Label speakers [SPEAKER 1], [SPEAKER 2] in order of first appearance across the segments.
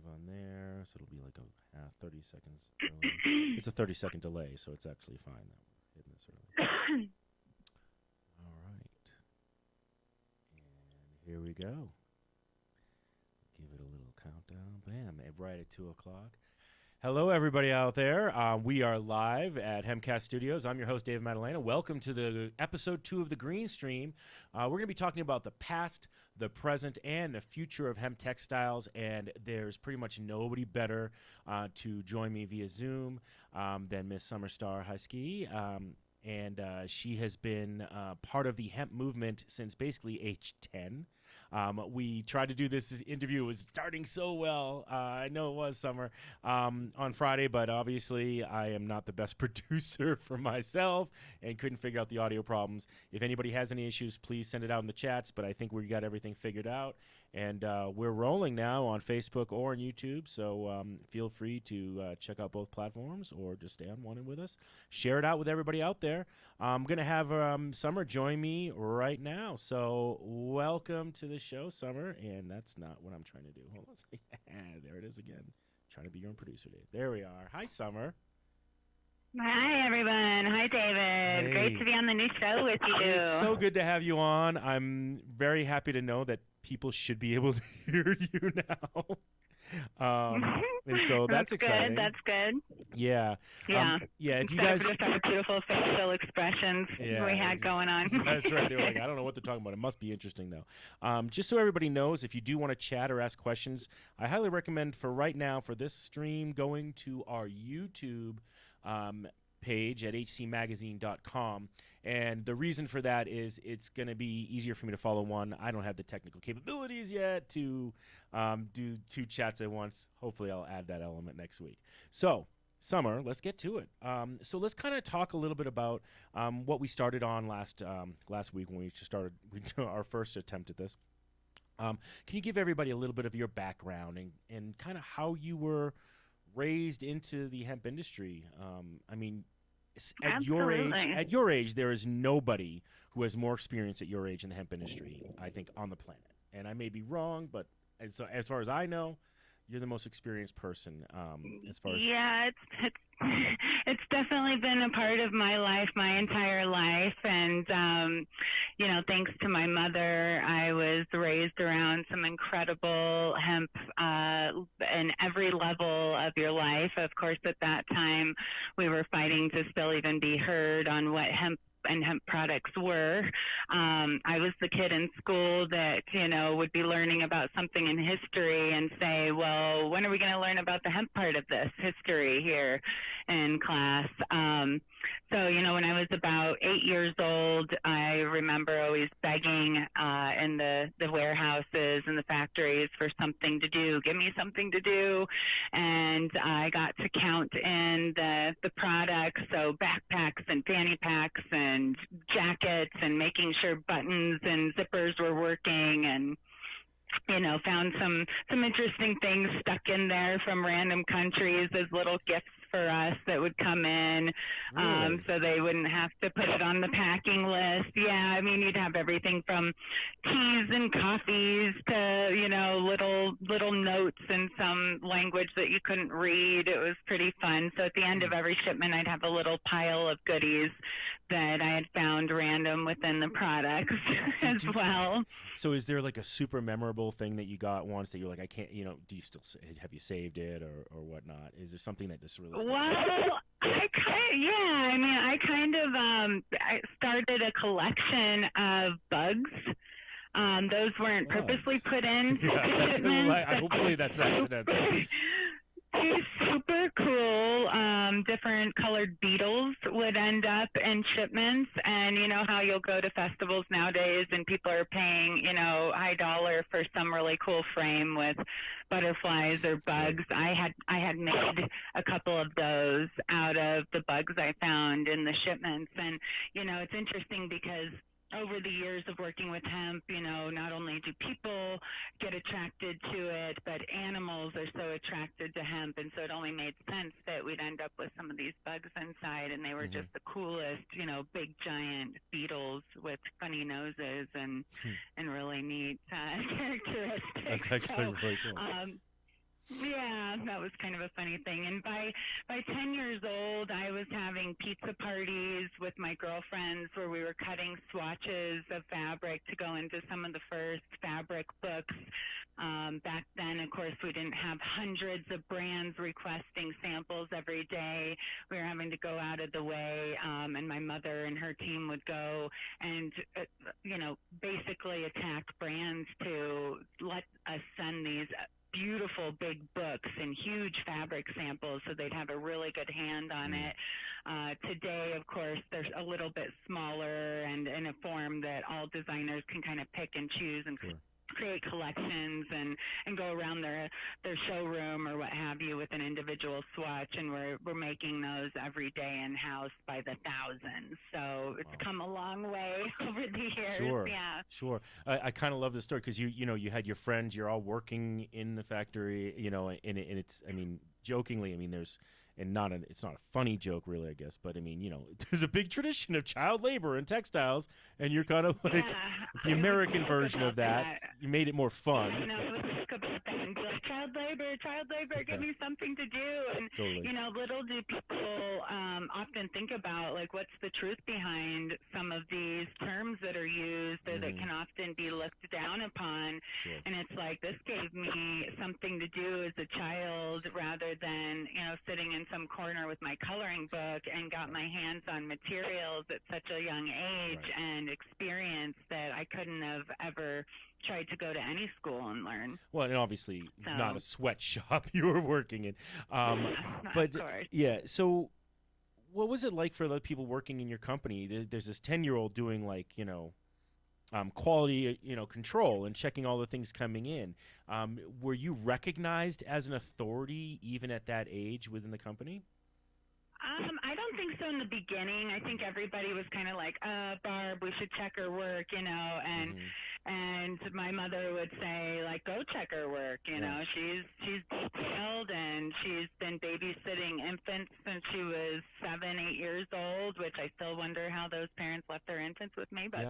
[SPEAKER 1] live on there, so it'll be like a 30 seconds early. It's a 30-second delay, so it's actually fine that we're hitting this early. All right. And here we go. Give it a little countdown. Bam, right at 2 o'clock. Hello, everybody out there. We are live at Hempcast Studios. I'm your host, David Madalena. Welcome to the episode 2 of the Green Stream. We're going to be talking about the past, the present, and the future of hemp textiles. And there's pretty much nobody better to join me via Zoom than Miss Summer Star Haeske. And she has been part of the hemp movement since basically age 10. We tried to do this interview. It was starting so well. I know it was, Summer, on Friday, but obviously I am not the best producer for myself and couldn't figure out the audio problems. If anybody has any issues, please send it out in the chats, but I think we got everything figured out. And we're rolling now on Facebook or on YouTube, so feel free to check out both platforms or just stay on one with us. Share it out with everybody out there. I'm going to have Summer join me right now. So welcome to the show, Summer. And that's not what I'm trying to do. Hold on. There it is again. Trying to be your own producer, Dave. There we are. Hi, Summer.
[SPEAKER 2] Hi, everyone. Hi, David.
[SPEAKER 1] Hey.
[SPEAKER 2] Great to be on the new show with you.
[SPEAKER 1] It's so good to have you on. I'm very happy to know that people should be able to hear you now. And so that's exciting.
[SPEAKER 2] Good. That's good.
[SPEAKER 1] Yeah.
[SPEAKER 2] Yeah.
[SPEAKER 1] If you guys,
[SPEAKER 2] just our beautiful facial expressions we had going on.
[SPEAKER 1] That's right. They were like, I don't know what they're talking about. It must be interesting though. Just so everybody knows, if you do want to chat or ask questions, I highly recommend for right now for this stream going to our YouTube page at hcmagazine.com. And the reason for that is it's going to be easier for me to follow one. I don't have the technical capabilities yet to do 2 chats at once. Hopefully I'll add that element next week. So, Summer, let's get to it. So let's kind of talk a little bit about what we started on last week when we started our first attempt at this. Can you give everybody a little bit of your background and kind of how you were raised into the hemp industry? I mean, at your age, there is nobody who has more experience at your age in the hemp industry, I think, on the planet. And I may be wrong, but as far as I know, you're the most experienced person. As far as
[SPEAKER 2] it's definitely been a part of my life, my entire life, and thanks to my mother, I was raised around some incredible hemp in every level of your life. Of course, at that time, we were fighting to still even be heard on what hemp and hemp products were. I was the kid in school that, would be learning about something in history and say, well, when are we going to learn about the hemp part of this history here in class? So, when I was about 8 years old, I remember always begging in the warehouses and the factories for something to do. Give me something to do. And I got to count in the products, so backpacks and fanny packs and jackets and making sure buttons and zippers were working, and found some interesting things stuck in there from random countries as little gifts for us that would come in.
[SPEAKER 1] Really?
[SPEAKER 2] So they wouldn't have to put it on the packing list. Yeah, I mean, you'd have everything from teas and coffees to, little notes in some language that you couldn't read. It was pretty fun. So at the end of every shipment, I'd have a little pile of goodies that I had found random within the products as well.
[SPEAKER 1] So is there like a super memorable thing that you got once that you're like, I can't, do you still, have you saved it or whatnot? Is there something that just really sticks out?
[SPEAKER 2] I started a collection of bugs. Those weren't purposely put in.
[SPEAKER 1] Hopefully that's accidental.
[SPEAKER 2] These super cool, different colored beetles would end up in shipments. And you know how you'll go to festivals nowadays and people are paying, high dollar for some really cool frame with butterflies or bugs. I had made a couple of those out of the bugs I found in the shipments. And, it's interesting because over the years of working with hemp, not only do people get attracted to it, but animals are so attracted to hemp. And so it only made sense that we'd end up with some of these bugs inside. And they were just the coolest, big giant beetles with funny noses and really neat characteristics.
[SPEAKER 1] That's actually really cool.
[SPEAKER 2] Yeah, that was kind of a funny thing. And by 10 years old, I was having pizza parties with my girlfriends where we were cutting swatches of fabric to go into some of the first fabric books. Back then, of course, we didn't have hundreds of brands requesting samples every day. We were having to go out of the way, and my mother and her team would go and, basically attack brands to let us send these beautiful big books and huge fabric samples so they'd have a really good hand on it. Today, of course, they're a little bit smaller and in a form that all designers can kind of pick and choose and create collections and go around their showroom or what have you with an individual swatch, and we're making those every day in house by the thousands. So it's come a long way over the years.
[SPEAKER 1] Sure. I kind of love this story because you had your friends, you're all working in the factory, and it's, I mean, jokingly, I mean, there's, and it's not a funny joke really, I guess, but I mean, there's a big tradition of child labor in textiles, and you're kind of like the American version of that. You made it more fun.
[SPEAKER 2] No, it was about that and be like, child labor, give me something to do. And,
[SPEAKER 1] totally.
[SPEAKER 2] Little do people often think about, like, what's the truth behind some of these terms that are used or that can often be looked down upon.
[SPEAKER 1] Sure.
[SPEAKER 2] And it's like, this gave me something to do as a child rather than, sitting in some corner with my coloring book, and got my hands on materials at such a young age and experience that I couldn't have ever tried to go to any school and learn.
[SPEAKER 1] Well, and obviously not a sweatshop you were working in. But
[SPEAKER 2] of course.
[SPEAKER 1] Yeah, so what was it like for the people working in your company? There's this 10-year-old doing quality, control and checking all the things coming in. Were you recognized as an authority even at that age within the company?
[SPEAKER 2] I don't think so in the beginning. I think everybody was kind of like, Barb, we should check her work, and my mother would say, like, go check her work, she's detailed, and she's been babysitting infants since she was 7, 8 years old, which I still wonder how those parents left their infants with me, but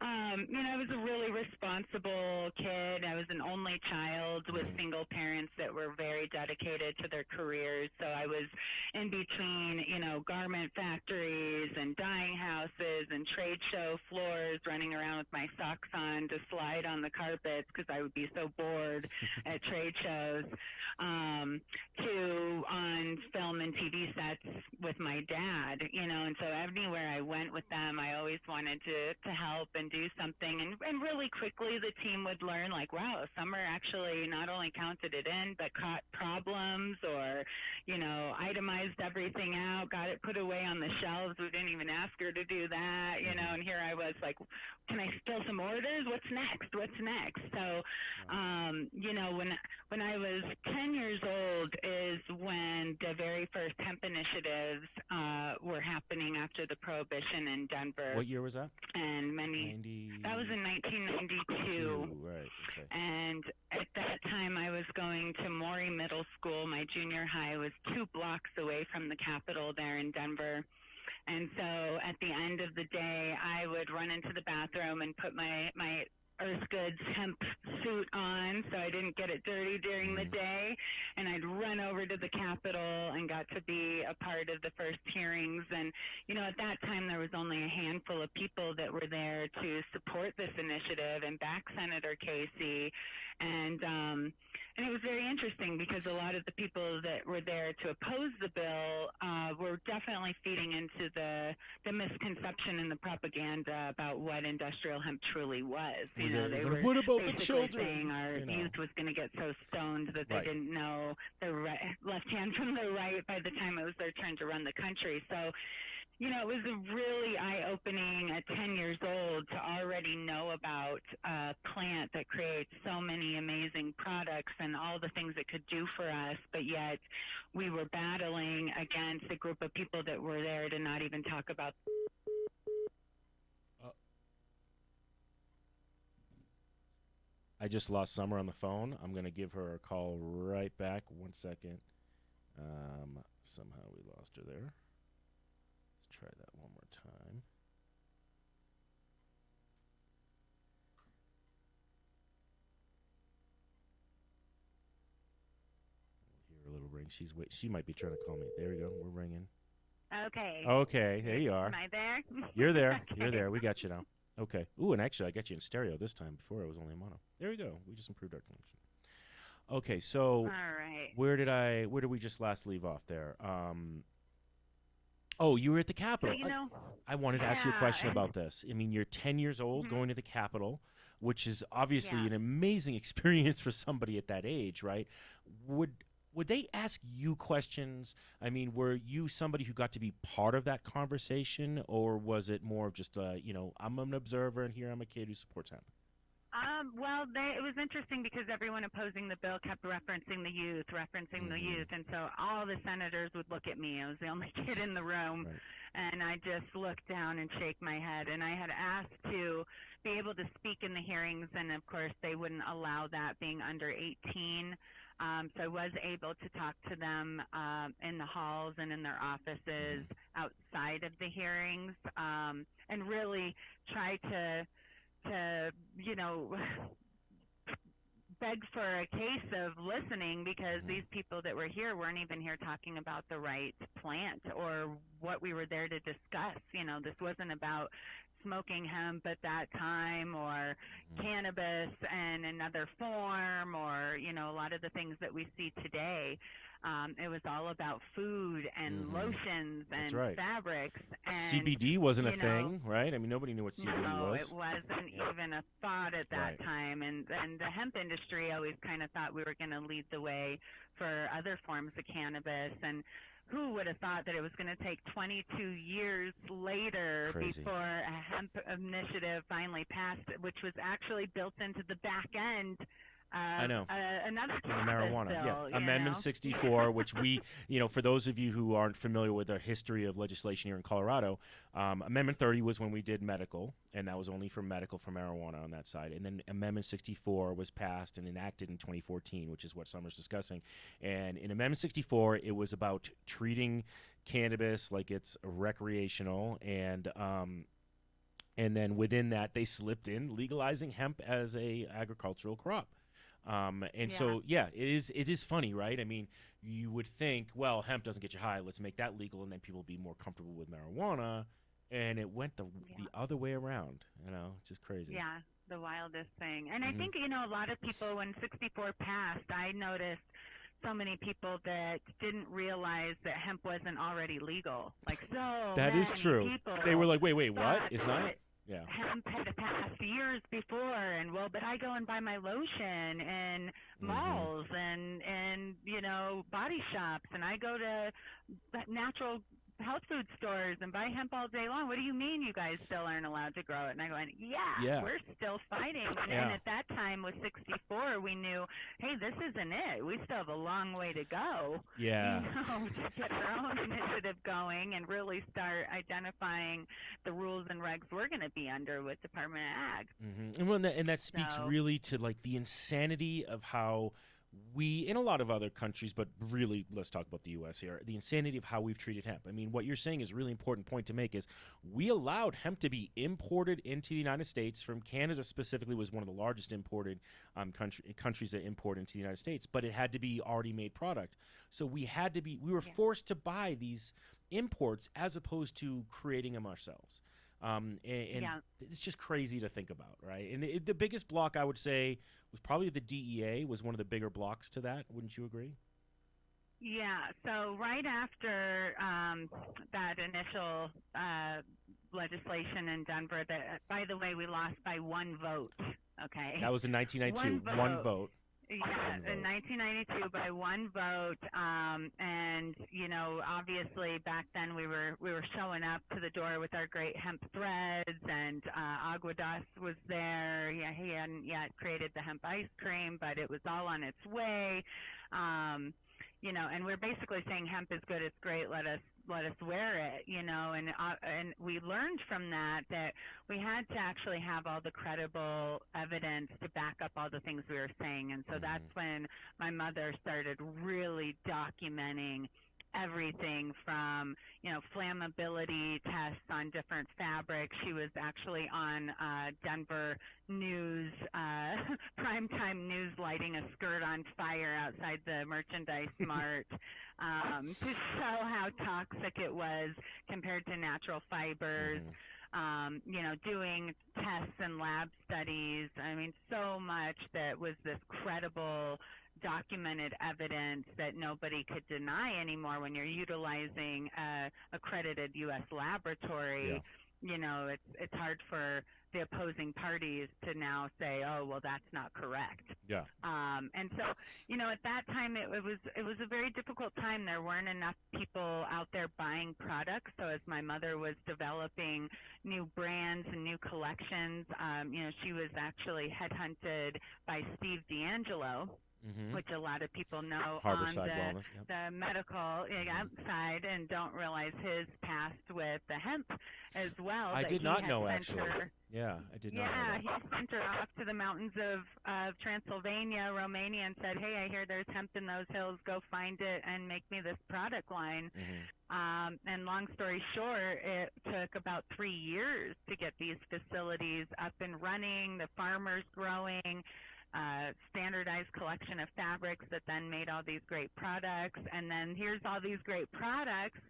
[SPEAKER 2] I was a really responsible kid. I was an only child with single parents that were very dedicated to their careers, so I was in between, garment factories and dyeing houses and trade show floors, running around with my socks on to slide on the carpets because I would be so bored at trade shows, to on film and TV sets with my dad, and so anywhere I went with them, I always wanted to help and do something. And really quickly the team would learn, like, wow, Summer actually not only counted it in, but caught problems or, itemized everything out, got it put away on the shelves. We didn't even ask her to do that, and here I was like, can I fill some orders? What's next? So, when I was 10 years old is when the very first hemp initiatives were happening after the Prohibition in Denver.
[SPEAKER 1] What year was that?
[SPEAKER 2] And that was in 1992.
[SPEAKER 1] Right. Okay.
[SPEAKER 2] And at that time, I was going to Maury Middle School. My junior high was 2 blocks away from the Capitol there in Denver. And so at the end of the day, I would run into the bathroom and put my Earth Goods hemp suit on so I didn't get it dirty during the day, and I'd run over to the Capitol and got to be a part of the first hearings. And at that time there was only a handful of people that were there to support this initiative and back Senator Casey, and it was very interesting because a lot of the people that were there to oppose the bill were definitely feeding into the misconception and the propaganda about what industrial hemp truly was. They were
[SPEAKER 1] what about the children?
[SPEAKER 2] Saying our youth was going to get so stoned that they didn't know the left hand from the right by the time it was their turn to run the country. So, it was a really eye-opening at 10 years old to already know about a plant that creates so many amazing products and all the things it could do for us, but yet we were battling against a group of people that were there to not even talk about.
[SPEAKER 1] I just lost Summer on the phone. I'm going to give her a call right back. 1 second. Somehow we lost her there. Let's try that one more time. think she might be trying to call me. There we go. We're ringing.
[SPEAKER 2] Okay.
[SPEAKER 1] Okay, there you are.
[SPEAKER 2] Am I there?
[SPEAKER 1] You're there.
[SPEAKER 2] Okay.
[SPEAKER 1] You're there. We got you now. Okay. Ooh, and actually, I got you in stereo this time. Before I was only in mono. There we go. We just improved our connection. Okay, so
[SPEAKER 2] All right.
[SPEAKER 1] where did we just last leave off there? Oh, you were at the Capitol.
[SPEAKER 2] So,
[SPEAKER 1] I wanted to ask you a question about this. I mean, you're 10 years old going to the Capitol, which is obviously an amazing experience for somebody at that age, right? Would they ask you questions? I mean, were you somebody who got to be part of that conversation, or was it more of just, I'm an observer and here I'm a kid who supports hemp?
[SPEAKER 2] Well, it was interesting because everyone opposing the bill kept referencing the youth, and so all the senators would look at me. I was the only kid in the room, and I just looked down and shake my head. And I had asked to be able to speak in the hearings, and of course they wouldn't allow that being under 18. So I was able to talk to them in the halls and in their offices outside of the hearings, and really try to beg for a case of listening, because these people that were here weren't even here talking about the right plant or what we were there to discuss. This wasn't about smoking hemp at that time, or cannabis in another form, or a lot of the things that we see today. It was all about food and lotions and fabrics. And
[SPEAKER 1] CBD wasn't a thing, right? I mean, nobody knew what CBD was.
[SPEAKER 2] No, it wasn't even a thought at that time. And the hemp industry always kind of thought we were going to lead the way for other forms of cannabis. And who would have thought that it was going to take 22 years later before a hemp initiative finally passed, which was actually built into the back end.
[SPEAKER 1] I know.
[SPEAKER 2] Another
[SPEAKER 1] marijuana.
[SPEAKER 2] bill,
[SPEAKER 1] Amendment 64, which we, for those of you who aren't familiar with the history of legislation here in Colorado, Amendment 30 was when we did medical, and that was only for medical for marijuana on that side. And then Amendment 64 was passed and enacted in 2014, which is what Summer's discussing. And in Amendment 64, it was about treating cannabis like it's recreational, and then within that, they slipped in legalizing hemp as a agricultural crop. So it is funny, right? I mean, you would think, well, hemp doesn't get you high, let's make that legal, and then people will be more comfortable with marijuana, and it went the other way around. It's just crazy.
[SPEAKER 2] Yeah, the wildest thing. And I think a lot of people, when 64 passed, I noticed so many people that didn't realize that hemp wasn't already legal.
[SPEAKER 1] That is true. They were like, wait, what? It's not?
[SPEAKER 2] Yeah. Hemp had passed years before, and but I go and buy my lotion in malls and body shops, and I go to natural health food stores and buy hemp all day long. What do you mean you guys still aren't allowed to grow it? And I go, we're still fighting. And at that time with 64, we knew, hey, this isn't it. We still have a long way to go.
[SPEAKER 1] Yeah.
[SPEAKER 2] To get our own initiative going and really start identifying the rules and regs we're going to be under with Department of Ag.
[SPEAKER 1] And that speaks really to the insanity of how we, in a lot of other countries, but really let's talk about the U.S. here, the insanity of how we've treated hemp. I mean, what you're saying is a really important point to make is we allowed hemp to be imported into the United States from Canada. Specifically was one of the largest imported countries that import into the United States, but it had to be already made product. So we were forced to buy these imports as opposed to creating them ourselves. It's just crazy to think about, right? And the biggest block, I would say, was probably the DEA was one of the bigger blocks to that. Wouldn't you agree?
[SPEAKER 2] Yeah. So right after that initial legislation in Denver, that, by the way, we lost by one vote. Okay.
[SPEAKER 1] That was in 1992. One vote.
[SPEAKER 2] Yeah, in 1992 by one vote, and obviously back then we were showing up to the door with our great hemp threads, and Aguadas was there. Yeah, he hadn't yet created the hemp ice cream, but it was all on its way. And we're basically saying hemp is good, it's great, let us wear it, and we learned from that we had to actually have all the credible evidence to back up all the things we were saying. And so that's when my mother started really documenting everything from, flammability tests on different fabrics. She was actually on Denver news, primetime news, lighting a skirt on fire outside the Merchandise Mart to show how toxic it was compared to natural fibers. Doing tests and lab studies. I mean, so much that was this credible, documented evidence that nobody could deny anymore when you're utilizing a accredited U.S. laboratory. Yeah. It's hard for the opposing parties to now say, oh, well, that's not correct.
[SPEAKER 1] Yeah.
[SPEAKER 2] And so, at that time, it was a very difficult time. There weren't enough people out there buying products. So as my mother was developing new brands and new collections, she was actually headhunted by Steve D'Angelo, which a lot of people know
[SPEAKER 1] Harborside
[SPEAKER 2] on
[SPEAKER 1] Wellness,
[SPEAKER 2] the medical side, and don't realize his past with the hemp as well.
[SPEAKER 1] I did not know, actually. I did not know that.
[SPEAKER 2] He sent her off to the mountains of Transylvania, Romania, and said, hey, I hear there's hemp in those hills. Go find it and make me this product line. And long story short, it took about 3 years to get these facilities up and running, the farmers growing, standardized collection of fabrics that then made all these great products. And then here's all these great products,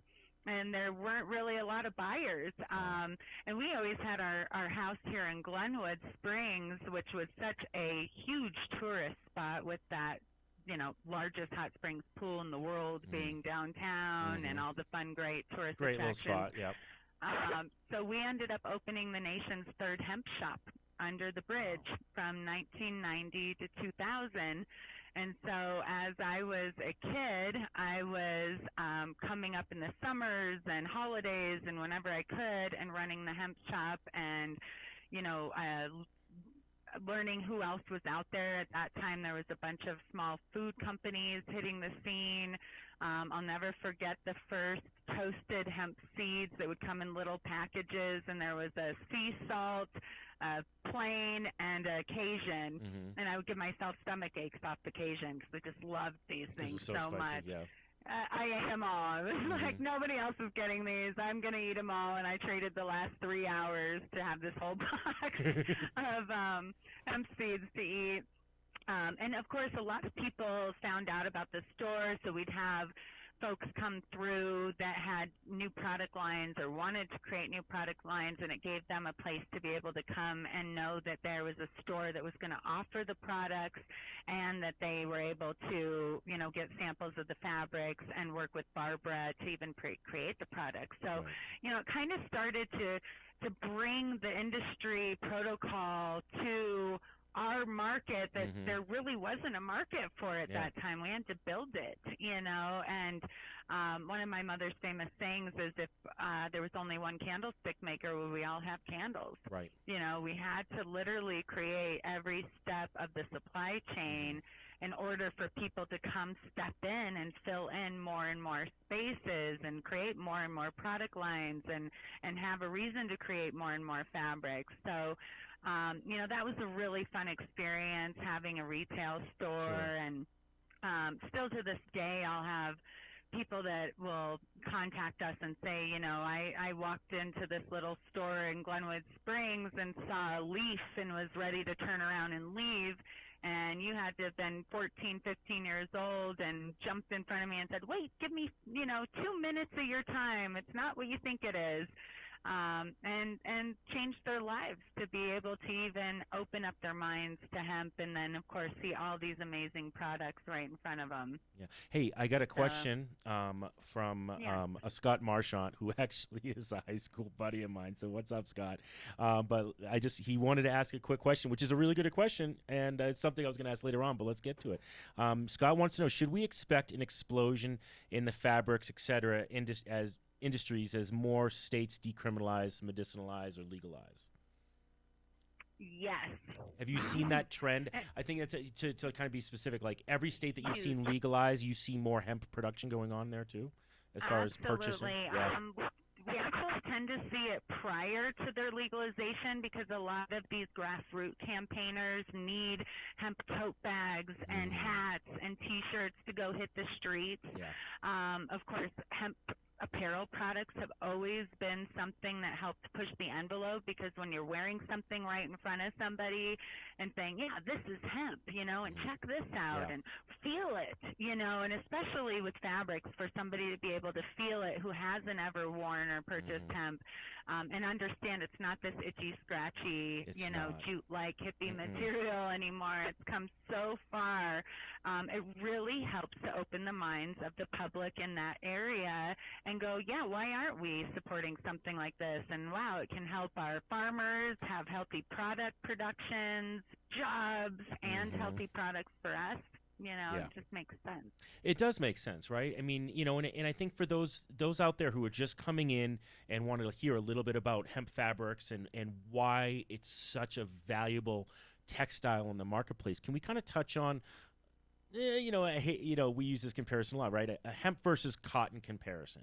[SPEAKER 2] and there weren't really a lot of buyers. And we always had our house here in Glenwood Springs, which was such a huge tourist spot with that, largest hot springs pool in the world being downtown and all the fun, great tourist attractions.
[SPEAKER 1] Little spot, yep.
[SPEAKER 2] So we ended up opening the nation's third hemp shop under the bridge from 1990 to 2000. And so as I was a kid, I was coming up in the summers and holidays and whenever I could and running the hemp shop and, learning who else was out there. At that time, there was a bunch of small food companies hitting the scene. I'll never forget the first toasted hemp seeds that would come in little packages, and there was a sea salt, a plain, and a Cajun. And I would give myself stomach aches off the Cajun because I just loved these things so spicy, much. Yeah. I ate them all. It was like, nobody else is getting these. I'm going to eat them all. And I traded the last 3 hours to have this whole box of hemp seeds to eat. And, of course, a lot of people found out about the store, so we'd have folks come through that had new product lines or wanted to create new product lines, and it gave them a place to be able to come and know that there was a store that was going to offer the products and that they were able to, get samples of the fabrics and work with Barbara to even create the products. So, it kind of started to bring the industry protocol to our market that there really wasn't a market for at that time. We had to build it, and one of my mother's famous sayings is if there was only one candlestick maker, would we all have candles?
[SPEAKER 1] Right.
[SPEAKER 2] We had to literally create every step of the supply chain in order for people to come step in and fill in more and more spaces and create more and more product lines and have a reason to create more and more fabrics. So, that was a really fun experience having a retail store. And still to this day, I'll have people that will contact us and say, I walked into this little store in Glenwood Springs and saw a leaf and was ready to turn around and leave. And you had to have been 14, 15 years old and jumped in front of me and said, wait, give me, 2 minutes of your time. It's not what you think it is. And change their lives to be able to even open up their minds to hemp and then, of course, see all these amazing products right in front of them. Yeah.
[SPEAKER 1] Hey, I got a question from a Scott Marchant, who actually is a high school buddy of mine. So what's up, Scott? But he wanted to ask a quick question, which is a really good question, and it's something I was going to ask later on, but let's get to it. Scott wants to know, should we expect an explosion in the fabrics, et cetera, industries as more states decriminalize, medicinalize, or legalize?
[SPEAKER 2] Yes.
[SPEAKER 1] Have you seen that trend? I think it's to kind of be specific, like every state that you've seen legalize, you see more hemp production going on there too, as far as purchasing.
[SPEAKER 2] Yeah. We actually tend to see it prior to their legalization because a lot of these grassroots campaigners need hemp tote bags and hats and T-shirts to go hit the streets.
[SPEAKER 1] Yeah.
[SPEAKER 2] Of course, hemp apparel products have always been something that helped push the envelope, because when you're wearing something right in front of somebody and saying, yeah, this is hemp, and check this out and feel it, and especially with fabrics, for somebody to be able to feel it who hasn't ever worn or purchased hemp, and understand it's not this itchy, scratchy, jute-like hippie material anymore. It's come so far. It really helps to open the minds of the public in that area and go, yeah, why aren't we supporting something like this? And wow, it can help our farmers have healthy product productions, jobs, and healthy products for us. It just makes sense.
[SPEAKER 1] It does make sense, right? I mean, and I think for those out there who are just coming in and want to hear a little bit about hemp fabrics and why it's such a valuable textile in the marketplace, can we kind of touch on, we use this comparison a lot, right? A hemp versus cotton comparison.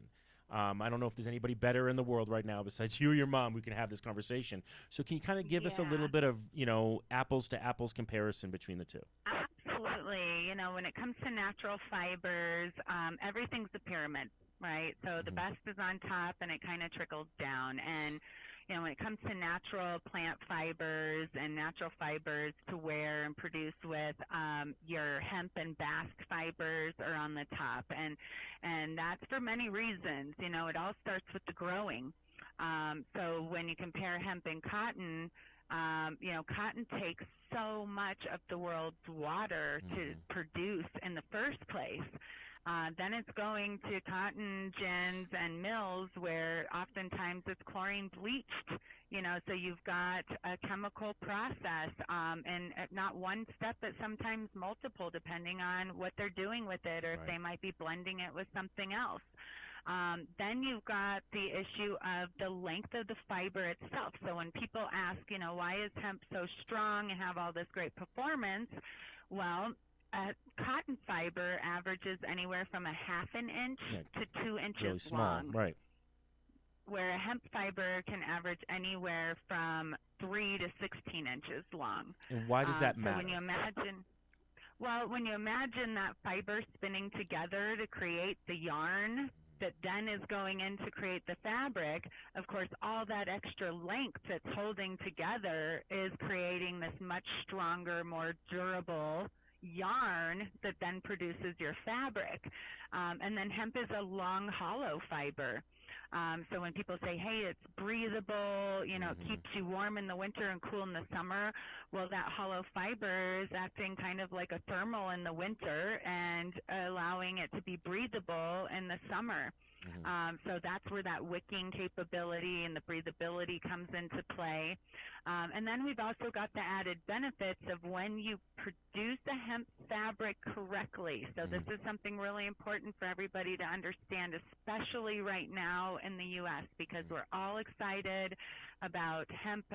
[SPEAKER 1] I don't know if there's anybody better in the world right now besides you or your mom who can have this conversation. So can you kind of give us a little bit of, apples to apples comparison between the two?
[SPEAKER 2] Absolutely. When it comes to natural fibers, everything's a pyramid, right? So the best is on top and it kind of trickles down. And when it comes to natural plant fibers and natural fibers to wear and produce with, your hemp and bast fibers are on the top. And that's for many reasons. It all starts with the growing. So when you compare hemp and cotton, cotton takes so much of the world's water to produce in the first place. Then it's going to cotton gins and mills where oftentimes it's chlorine bleached, so you've got a chemical process, and not one step, but sometimes multiple, depending on what they're doing with it, or if they might be blending it with something else. Then you've got the issue of the length of the fiber itself. So when people ask, why is hemp so strong and have all this great performance? Well, cotton fiber averages anywhere from a half an inch to 2 inches
[SPEAKER 1] really small,
[SPEAKER 2] long.
[SPEAKER 1] Right.
[SPEAKER 2] Where a hemp fiber can average anywhere from 3 to 16 inches long.
[SPEAKER 1] And why does that matter?
[SPEAKER 2] So when you imagine that fiber spinning together to create the yarn that then is going in to create the fabric, of course, all that extra length that's holding together is creating this much stronger, more durable yarn that then produces your fabric. And then hemp is a long, hollow fiber. So when people say, hey, it's breathable, it keeps you warm in the winter and cool in the summer, well, that hollow fiber is acting kind of like a thermal in the winter and allowing it to be breathable in the summer. So that's where that wicking capability and the breathability comes into play. And then we've also got the added benefits of when you produce a hemp fabric correctly. So this is something really important for everybody to understand, especially right now in the U.S., because we're all excited about hemp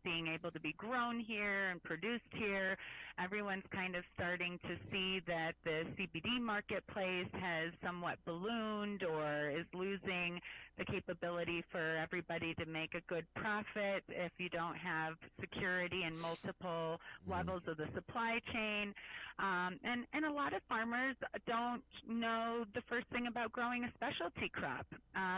[SPEAKER 2] being able to be grown here and produced here. Everyone's kind of starting to see that the CBD marketplace has somewhat ballooned or is losing the capability for everybody to make a good profit if you don't have security in multiple levels of the supply chain. And a lot of farmers don't know the first thing about growing a specialty crop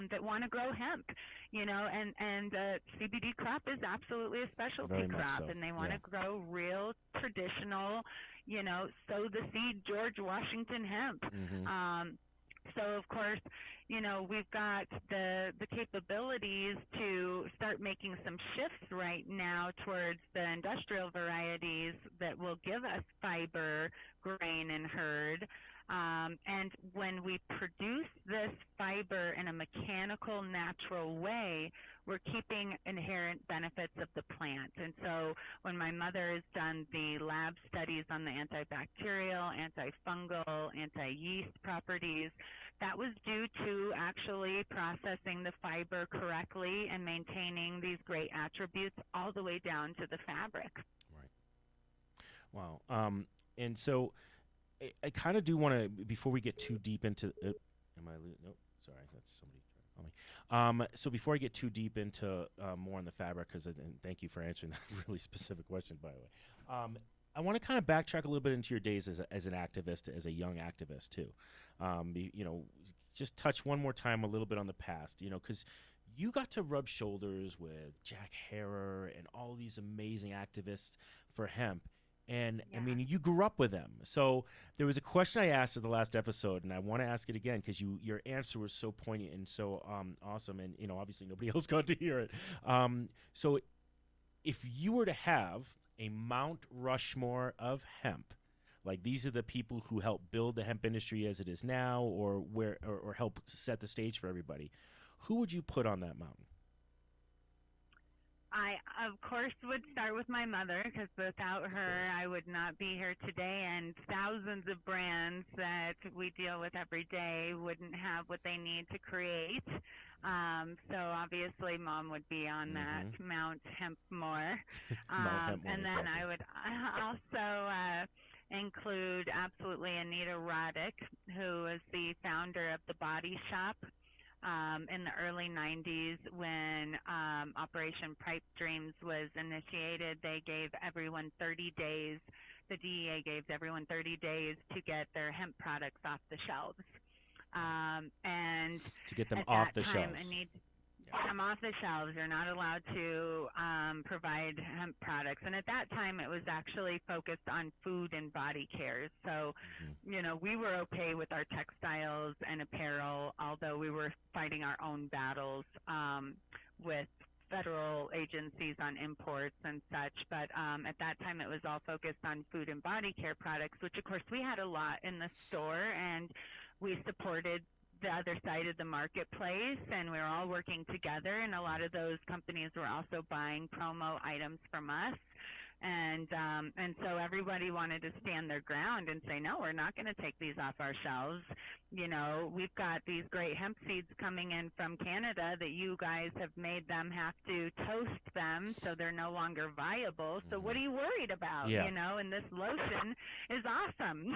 [SPEAKER 2] that want to grow hemp, and CBD crop is absolutely a specialty crop, and they want to grow real traditional, sow the seed George Washington hemp. So, of course, we've got the capabilities to start making some shifts right now towards the industrial varieties that will give us fiber, grain, and hurd. And when we produce this fiber in a mechanical, natural way, we're keeping inherent benefits of the plant. And so when my mother has done the lab studies on the antibacterial, antifungal, anti-yeast properties, that was due to actually processing the fiber correctly and maintaining these great attributes all the way down to the fabric.
[SPEAKER 1] Right. Wow. And so I kind of do want to, before we get too deep into it, am I losing? Nope. Sorry, that's somebody trying to So before I get too deep into more on the fabric, and thank you for answering that really specific question, by the way. I want to kind of backtrack a little bit into your days as an activist, as a young activist too. You know, just touch one more time a little bit on the past. You know, because you got to rub shoulders with Jack Herer and all these amazing activists for hemp. And I mean, you grew up with them. So there was a question I asked at the last episode, and I want to ask it again because your answer was so poignant and so awesome. And, you know, obviously nobody else got to hear it. So if you were to have a Mount Rushmore of hemp, like these are the people who helped build the hemp industry as it is now, or help set the stage for everybody, who would you put on that mountain?
[SPEAKER 2] I, of course, would start with my mother because without her, I would not be here today. And thousands of brands that we deal with every day wouldn't have what they need to create. So obviously, Mom would be on that Mount Hempmore.
[SPEAKER 1] Mount Hempmore,
[SPEAKER 2] And then
[SPEAKER 1] exactly.
[SPEAKER 2] I would also include absolutely Anita Roddick, who is the founder of the Body Shop in the early 90s when Operation Pipe Dreams was initiated. They gave everyone 30 days. The DEA gave everyone 30 days to get their hemp products off the shelves. And
[SPEAKER 1] to get them
[SPEAKER 2] at
[SPEAKER 1] off
[SPEAKER 2] that
[SPEAKER 1] the
[SPEAKER 2] time,
[SPEAKER 1] shelves.
[SPEAKER 2] come off the shelves. You're not allowed to provide hemp products. And at that time, it was actually focused on food and body care. So, you know, we were okay with our textiles and apparel, although we were fighting our own battles with federal agencies on imports and such. But at that time, it was all focused on food and body care products, which, of course, we had a lot in the store, and we supported the other side of the marketplace, and we were all working together, and a lot of those companies were also buying promo items from us. And so everybody wanted to stand their ground and say, no, we're not going to take these off our shelves. You know, we've got these great hemp seeds coming in from Canada that you guys have made them have to toast them so they're no longer viable. So what are you worried about?
[SPEAKER 1] Yeah.
[SPEAKER 2] You know, and this lotion is awesome.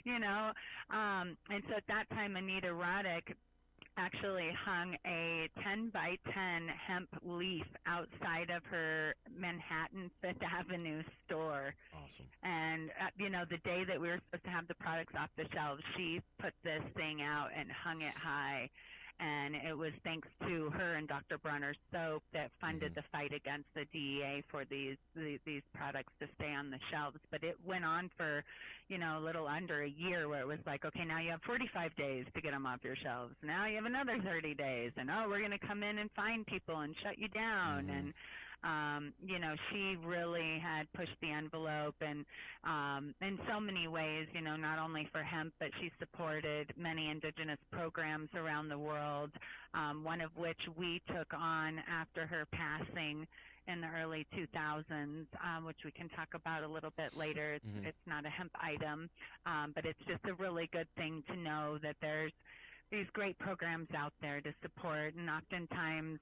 [SPEAKER 2] You know, and so at that time, Anita Roddick actually hung a 10 by 10 hemp leaf outside of her Manhattan Fifth Avenue store.
[SPEAKER 1] Awesome.
[SPEAKER 2] And, you know, the day that we were supposed to have the products off the shelves, she put this thing out and hung it high. And it was thanks to her and Dr. Bronner's soap that funded the fight against the DEA for these products to stay on the shelves. But it went on for, you know, a little under a year where it was like, okay, now you have 45 days to get them off your shelves. Now you have another 30 days. And, oh, we're going to come in and find people and shut you down. And, you know, she really had pushed the envelope and in so many ways, you know, not only for hemp, but she supported many indigenous programs around the world, one of which we took on after her passing in the early 2000s, which we can talk about a little bit later. It's not a hemp item, but it's just a really good thing to know that there's these great programs out there to support, and oftentimes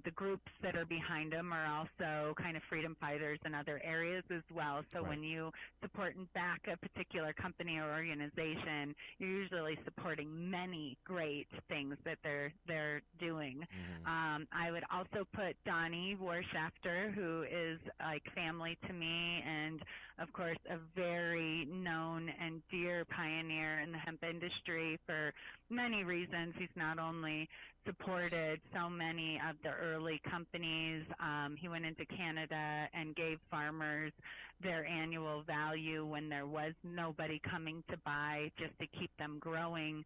[SPEAKER 2] the groups that are behind them are also kind of freedom fighters in other areas as well. So when you support and back a particular company or organization, you're usually supporting many great things that they're doing. I would also put Donnie Warshafter, who is like family to me, and of course a very known and dear pioneer in the hemp industry for many reasons. He's not only supported so many of the early companies, he went into Canada and gave farmers their annual value when there was nobody coming to buy just to keep them growing.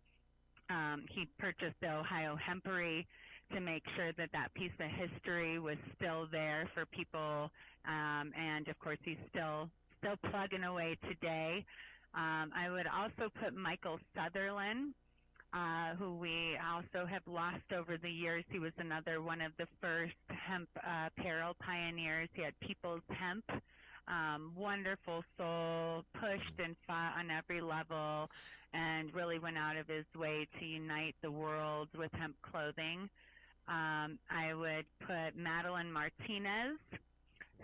[SPEAKER 2] He purchased the Ohio Hempery to make sure that that piece of history was still there for people, and of course he's still plugging away today. I would also put Michael Sutherland, who we also have lost over the years. He was another one of the first hemp apparel pioneers. He had People's Hemp, wonderful soul, pushed and fought on every level, and really went out of his way to unite the world with hemp clothing. I would put Madeline Martinez,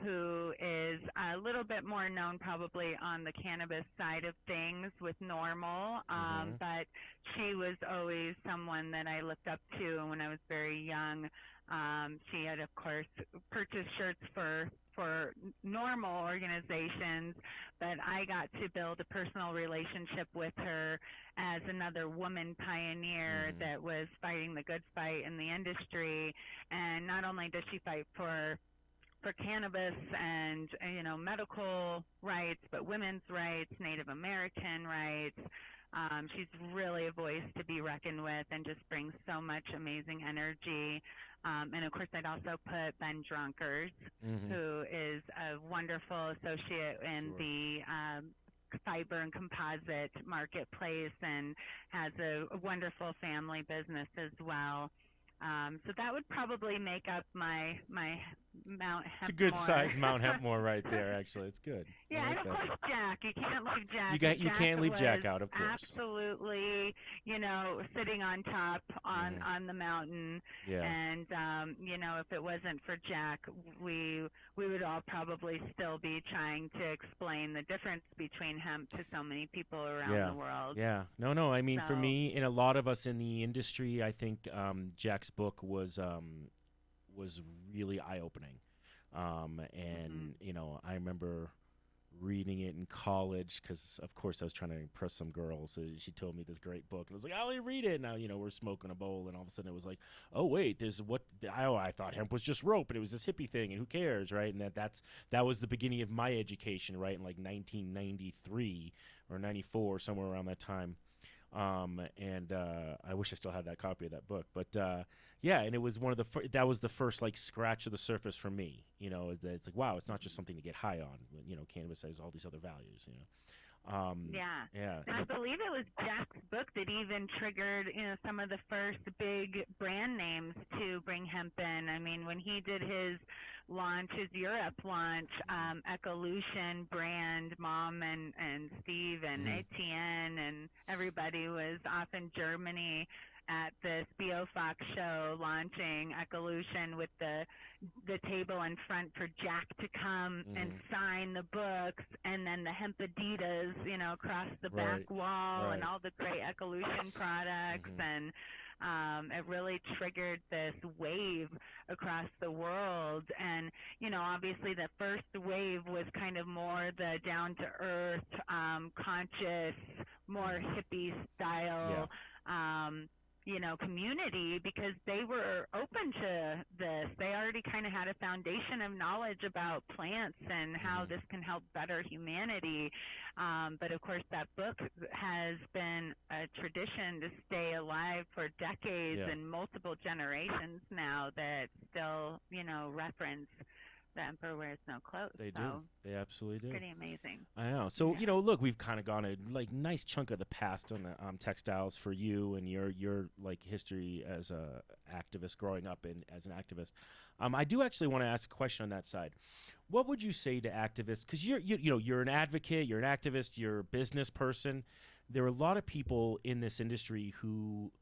[SPEAKER 2] who is a little bit more known probably on the cannabis side of things with Normal, but she was always someone that I looked up to when I was very young. She had, of course, purchased shirts for Normal organizations, but I got to build a personal relationship with her as another woman pioneer that was fighting the good fight in the industry. And not only does she fight for cannabis and medical rights, but women's rights, Native American rights. She's really a voice to be reckoned with and just brings so much amazing energy. And of course, I'd also put Ben Drunkers, who is a wonderful associate in the fiber and composite marketplace and has a wonderful family business as well. So that would probably make up my Mount Hempmore.
[SPEAKER 1] It's a good size Mount Hempmore right there, actually. It's good.
[SPEAKER 2] Yeah,
[SPEAKER 1] like
[SPEAKER 2] and of
[SPEAKER 1] that.
[SPEAKER 2] course Jack. You can't leave Jack.
[SPEAKER 1] You can't leave Jack out, of course.
[SPEAKER 2] Absolutely, sitting on top on the mountain.
[SPEAKER 1] Yeah.
[SPEAKER 2] And if it wasn't for Jack, we would all probably still be trying to explain the difference between hemp to so many people around the world.
[SPEAKER 1] Yeah. No. I mean, for me and a lot of us in the industry, I think Jack's book was really eye-opening. And I remember reading it in college because, of course, I was trying to impress some girls. So she told me this great book, and I was like, "I'll read it." Now, we're smoking a bowl, and all of a sudden it was like, "Oh wait, there's what I thought hemp was just rope, and it was this hippie thing, and who cares, right?" And that was the beginning of my education, right, in like 1993 or 94, somewhere around that time. And I wish I still had that copy of that book, but and it was one of that was the first like scratch of the surface for me. It's like, wow, it's not just something to get high on. Cannabis has all these other values.
[SPEAKER 2] Yeah. And I believe it was Jack's book that even triggered, some of the first big brand names to bring hemp in. I mean, when he did his Europe launch, Ecolution brand, Mom and Steve and Etienne and everybody was off in Germany at the Biofox show launching Ecolution with the table in front for Jack to come and sign the books, and then the hemp Adidas, across the back wall, and all the great Ecolution products. And it really triggered this wave across the world. And, obviously the first wave was kind of more the down-to-earth, conscious, more hippie style, community, because they were open to this. They already kind of had a foundation of knowledge about plants and how this can help better humanity. But of course, that book has been a tradition to stay alive for decades and multiple generations now that still, reference the emperor wears no clothes.
[SPEAKER 1] They do. They absolutely do.
[SPEAKER 2] Pretty amazing.
[SPEAKER 1] I know. So, look, we've kind of gone a nice chunk of the past on the textiles for you and your like history as a activist growing up as an activist. I do actually want to ask a question on that side. What would you say to activists? Because you're an advocate, you're an activist, you're a business person. There are a lot of people in this industry who,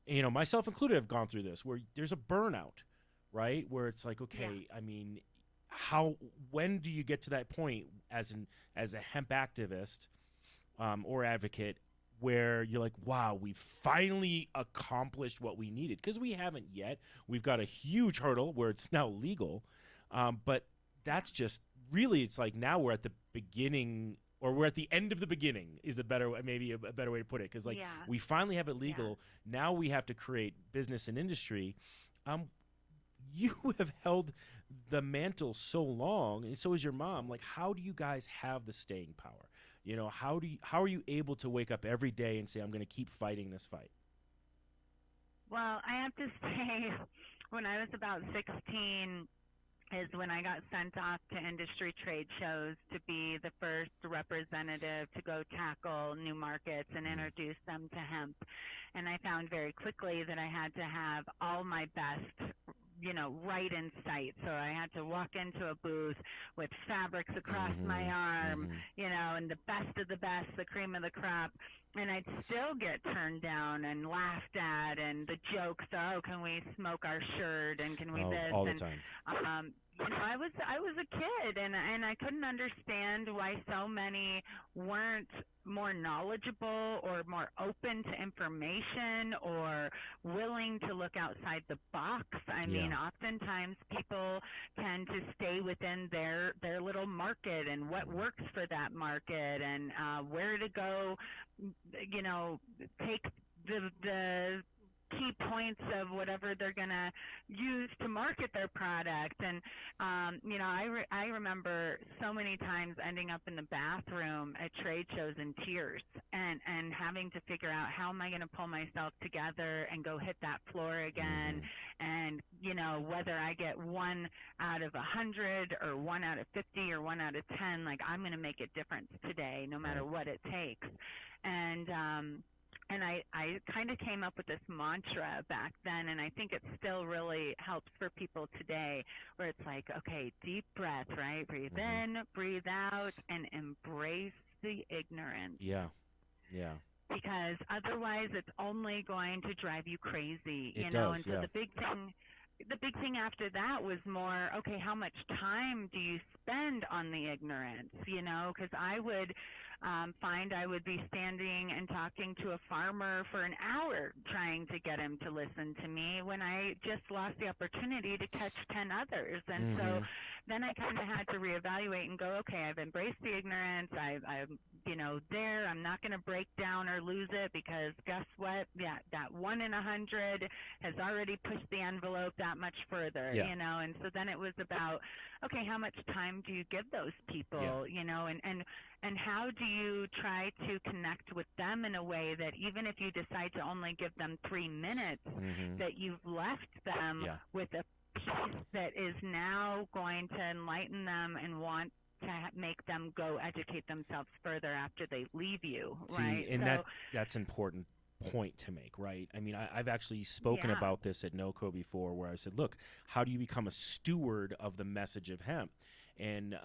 [SPEAKER 1] myself included, have gone through this, where there's a burnout, right? Where it's like, okay, I mean, when do you get to that point as a hemp activist or advocate where you're like, wow, we finally accomplished what we needed? Because we haven't yet. We've got a huge hurdle where it's now legal, but that's just really, it's like now we're at the beginning, or we're at the end of the beginning is maybe a better way to put it. Because we finally have it legal. Now we have to create business and industry. You have held the mantle so long, and so is your mom. Like, how do you guys have the staying power? How are you able to wake up every day and say, I'm going to keep fighting this fight?
[SPEAKER 2] Well, I have to say, when I was about 16 is when I got sent off to industry trade shows to be the first representative to go tackle new markets and introduce them to hemp. And I found very quickly that I had to have all my best, right in sight. So I had to walk into a booth with fabrics across my arm, and the best of the best, the cream of the crop. and I'd still get turned down and laughed at, and the jokes are, oh, can we smoke our shirt, and can we this,
[SPEAKER 1] all the
[SPEAKER 2] and
[SPEAKER 1] time.
[SPEAKER 2] I was a kid, and I couldn't understand why so many weren't more knowledgeable or more open to information or willing to look outside the box. I mean, oftentimes people tend to stay within their little market and what works for that market, and where to go, take the key points of whatever they're going to use to market their product. And I remember so many times ending up in the bathroom at trade shows in tears, and having to figure out, how am I going to pull myself together and go hit that floor again, and whether I get 1 out of 100 or 1 out of 50 or 1 out of 10, like, I'm going to make a difference today no matter what it takes. And I kind of came up with this mantra back then, and I think it still really helps for people today, where it's like, okay, deep breath, right? Breathe in, breathe out, and embrace the ignorance.
[SPEAKER 1] Yeah.
[SPEAKER 2] Because otherwise it's only going to drive you crazy,
[SPEAKER 1] It does,
[SPEAKER 2] and so the big thing after that was more, okay, how much time do you spend on the ignorance? Because I would find I would be standing and talking to a farmer for an hour trying to get him to listen to me, when I just lost the opportunity to catch 10 others. And so then I kind of had to reevaluate and go, okay, I've embraced the ignorance. I'm I'm not going to break down or lose it, because guess what? Yeah, that 1 in 100 has already pushed the envelope that much further, and so then it was about, okay, how much time do you give those people, and how do you try to connect with them in a way that even if you decide to only give them 3 minutes, that you've left them with a piece that is now going to enlighten them and want to make them go educate themselves further after they leave you, right?
[SPEAKER 1] And that's an important point to make, right? I mean, I've actually spoken about this at NOCO before, where I said, look, how do you become a steward of the message of hemp? And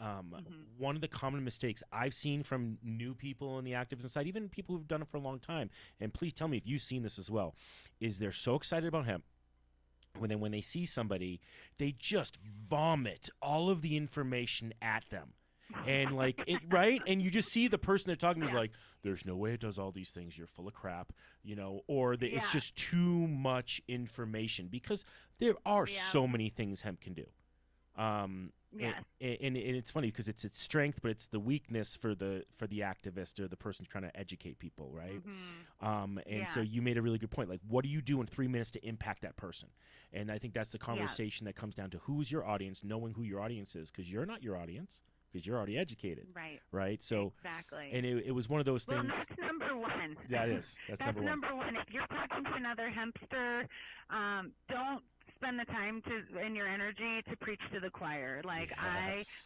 [SPEAKER 1] one of the common mistakes I've seen from new people in the activism side, even people who've done it for a long time, and please tell me if you've seen this as well, is they're so excited about hemp. When they see somebody, they just vomit all of the information at them. And like it, right? And you just see the person they're talking to is like, there's no way it does all these things. You're full of crap, or it's just too much information, because there are so many things hemp can do. And it's funny because it's its strength, but it's the weakness for the activist or the person trying to educate people, right? So you made a really good point. Like, what do you do in 3 minutes to impact that person? And I think that's the conversation that comes down to who's your audience, knowing who your audience is, because you're not your audience, because you're already educated, right? So
[SPEAKER 2] exactly.
[SPEAKER 1] And it was one of those things.
[SPEAKER 2] Well, that's number one.
[SPEAKER 1] That's
[SPEAKER 2] number one. If you're talking to another hempster, don't spend the time and your energy to preach to the choir. Like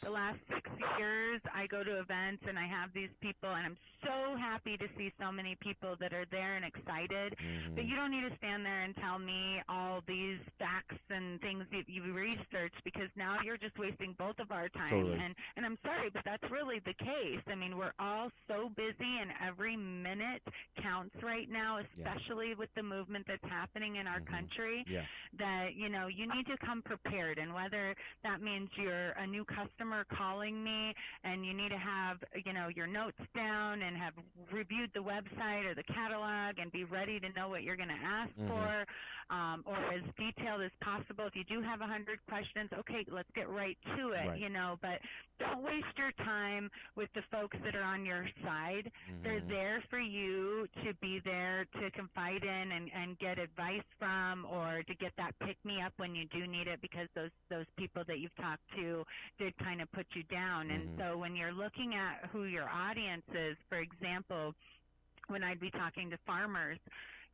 [SPEAKER 2] the last 6 years, I go to events and I have these people, and I'm so happy to see so many people that are there and excited. But you don't need to stand there and tell me all these facts and things that you researched, because now you're just wasting both of our time.
[SPEAKER 1] Totally.
[SPEAKER 2] And I'm sorry, but that's really the case. I mean, we're all so busy, and every minute counts right now, especially with the movement that's happening in our country, that you need to come prepared. And whether that means you're a new customer calling me and you need to have your notes down and have reviewed the website or the catalog and be ready to know what you're going to ask for, or as detailed as possible. If you do have 100 questions, okay, let's get right to it. But don't waste your time with the folks that are on your side. They're there for you to be there to confide in and get advice from, or to get that pick me up when you do need it, because those people that you've talked to did kind of put you down. And so when you're looking at who your audience is, for example, when I'd be talking to farmers,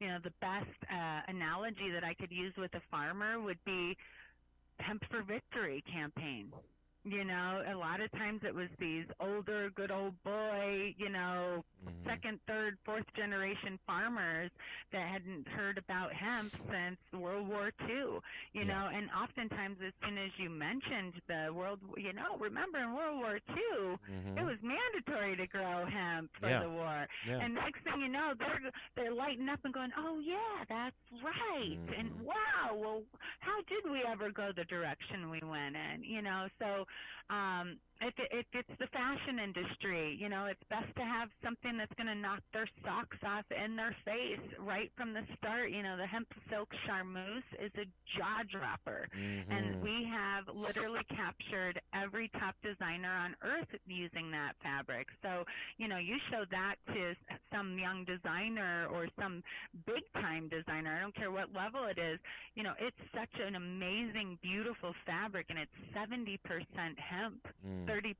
[SPEAKER 2] the best analogy that I could use with a farmer would be Hemp for Victory campaign. A lot of times it was these older, good old boy, second, third, fourth generation farmers that hadn't heard about hemp since World War II, and oftentimes as soon as you mentioned the world, remember in World War II, it was mandatory to grow hemp for the war.
[SPEAKER 1] Yeah.
[SPEAKER 2] And next thing you know, they're lighting up and going, oh yeah, that's right. And wow, well, how did we ever go the direction we went in? So if it's the fashion industry, it's best to have something that's going to knock their socks off in their face right from the start. The hemp silk charmeuse is a jaw dropper, and we have literally captured every top designer on earth using that fabric. So, you show that to some young designer or some big time designer, I don't care what level it is, it's such an amazing, beautiful fabric, and it's 70% hemp, 30%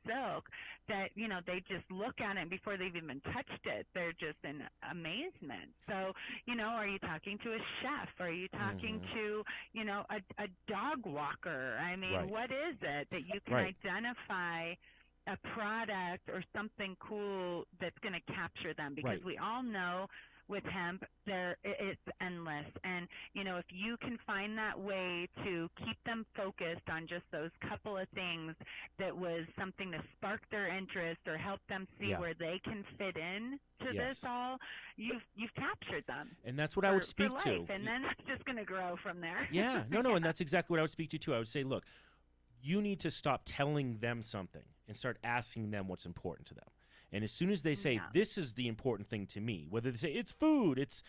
[SPEAKER 2] silk, that they just look at it, and before they've even touched it, they're just in amazement. So, are you talking to a chef? Are you talking to a dog walker? I mean, what is it that you can identify a product or something cool that's going to capture them? Because we all know with hemp, it's endless. And, if you can find that way to keep them focused on just those couple of things that was something to spark their interest or help them see where they can fit in to this all, you've captured them.
[SPEAKER 1] And that's what I would speak to.
[SPEAKER 2] And then it's just going to grow from there.
[SPEAKER 1] Yeah, no, and that's exactly what I would speak to too. I would say, look, you need to stop telling them something and start asking them what's important to them. And as soon as they say, this is the important thing to me, whether they say it's food, it's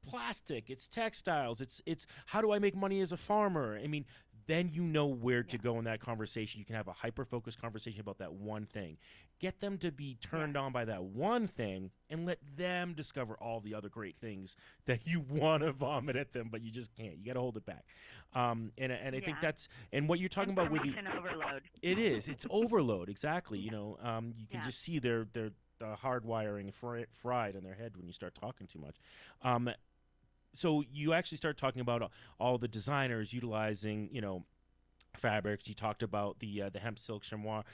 [SPEAKER 1] plastic, it's textiles, it's how do I make money as a farmer? I mean, then you know where to go in that conversation. You can have a hyper-focused conversation about that one thing. Get them to be turned on by that one thing and let them discover all the other great things that you want to vomit at them, but you just can't. You got to hold it back. And I think that's – and what you're talking about with the –
[SPEAKER 2] overload.
[SPEAKER 1] It is. It's overload, exactly. You can just see the hardwiring fried in their head when you start talking too much. So you actually start talking about all the designers utilizing, fabrics. You talked about the hemp silk chamois.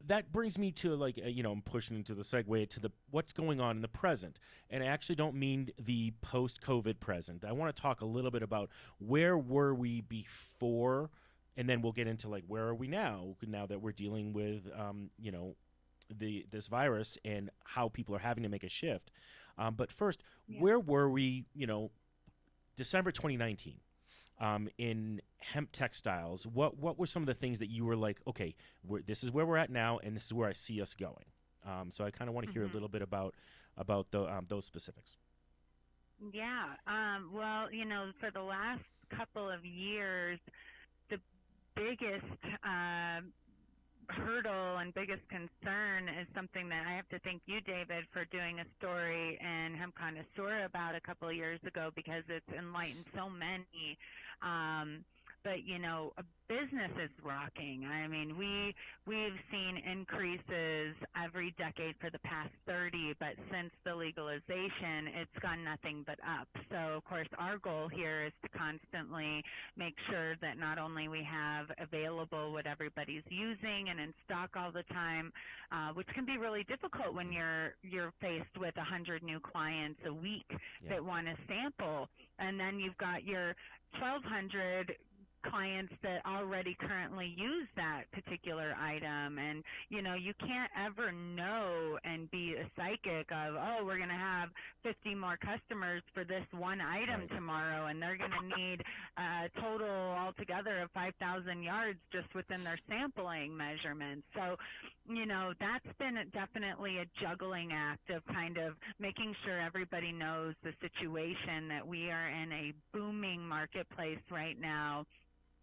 [SPEAKER 1] That brings me to I'm pushing into the segue to what's going on in the present. And I actually don't mean the post-COVID present. I want to talk a little bit about where were we before, and then we'll get into where are we now that we're dealing with, this virus and how people are having to make a shift. But first, where were we, December 2019, in Hemp Textiles? What were some of the things that you were like, okay, this is where we're at now, and this is where I see us going? So I kind of want to hear a little bit about those specifics.
[SPEAKER 2] Yeah. Well, for the last couple of years, the biggest hurdle and biggest concern is something that I have to thank you, David, for doing a story in Hemp Connoisseur about a couple of years ago, because it's enlightened so many. But a business is rocking. I mean, we've seen increases every decade for the past 30, but since the legalization, it's gone nothing but up. So, of course, our goal here is to constantly make sure that not only we have available what everybody's using and in stock all the time, which can be really difficult when you're faced with 100 new clients a week that want to sample, and then you've got your 1,200 clients that already currently use that particular item. And you can't ever know and be a psychic of, we're going to have 50 more customers for this one item tomorrow, and they're going to need a total altogether of 5,000 yards just within their sampling measurements. So that's been definitely a juggling act of kind of making sure everybody knows the situation, that we are in a booming marketplace right now.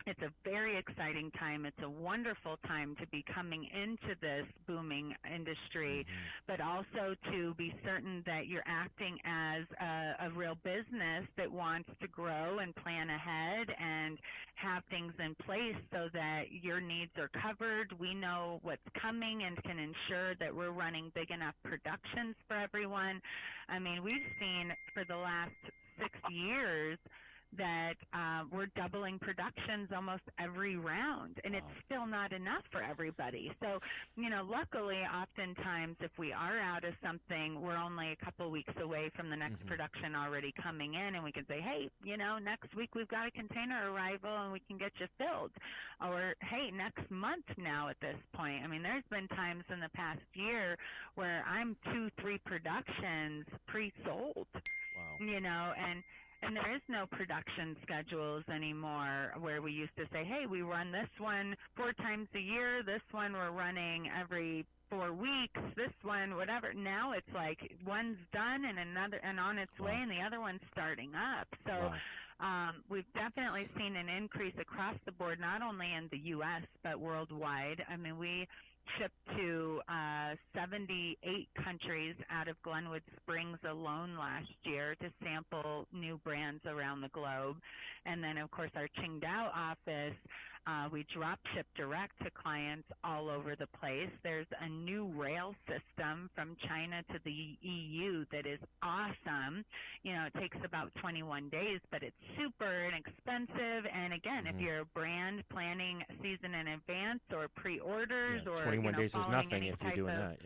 [SPEAKER 2] It's a very exciting time. It's a wonderful time to be coming into this booming industry, but also to be certain that you're acting as a real business that wants to grow and plan ahead and have things in place so that your needs are covered. We know what's coming and can ensure that we're running big enough productions for everyone. I mean, we've seen for the last 6 years that we're doubling productions almost every round, and it's still not enough for everybody. So, luckily, oftentimes, if we are out of something, we're only a couple weeks away from the next production already coming in, and we can say, hey, next week we've got a container arrival, and we can get you filled. Or, hey, next month now at this point. I mean, there's been times in the past year where I'm 2-3 productions pre-sold, and there is no production schedules anymore where we used to say, hey, we run this one 4 times a year, this one we're running every 4 weeks, this one, whatever. Now it's like one's done and on its way, and the other one's starting up. So we've definitely seen an increase across the board, not only in the U.S., but worldwide. I mean, we shipped to 78 countries out of Glenwood Springs alone last year to sample new brands around the globe. And then, of course, our Qingdao office, we drop ship direct to clients all over the place. There's a new rail system from China to the EU that is awesome. It takes about 21 days, but it's super inexpensive. And again, if you're a brand planning a season in advance or pre-orders or
[SPEAKER 1] 21 days is nothing if you're doing that,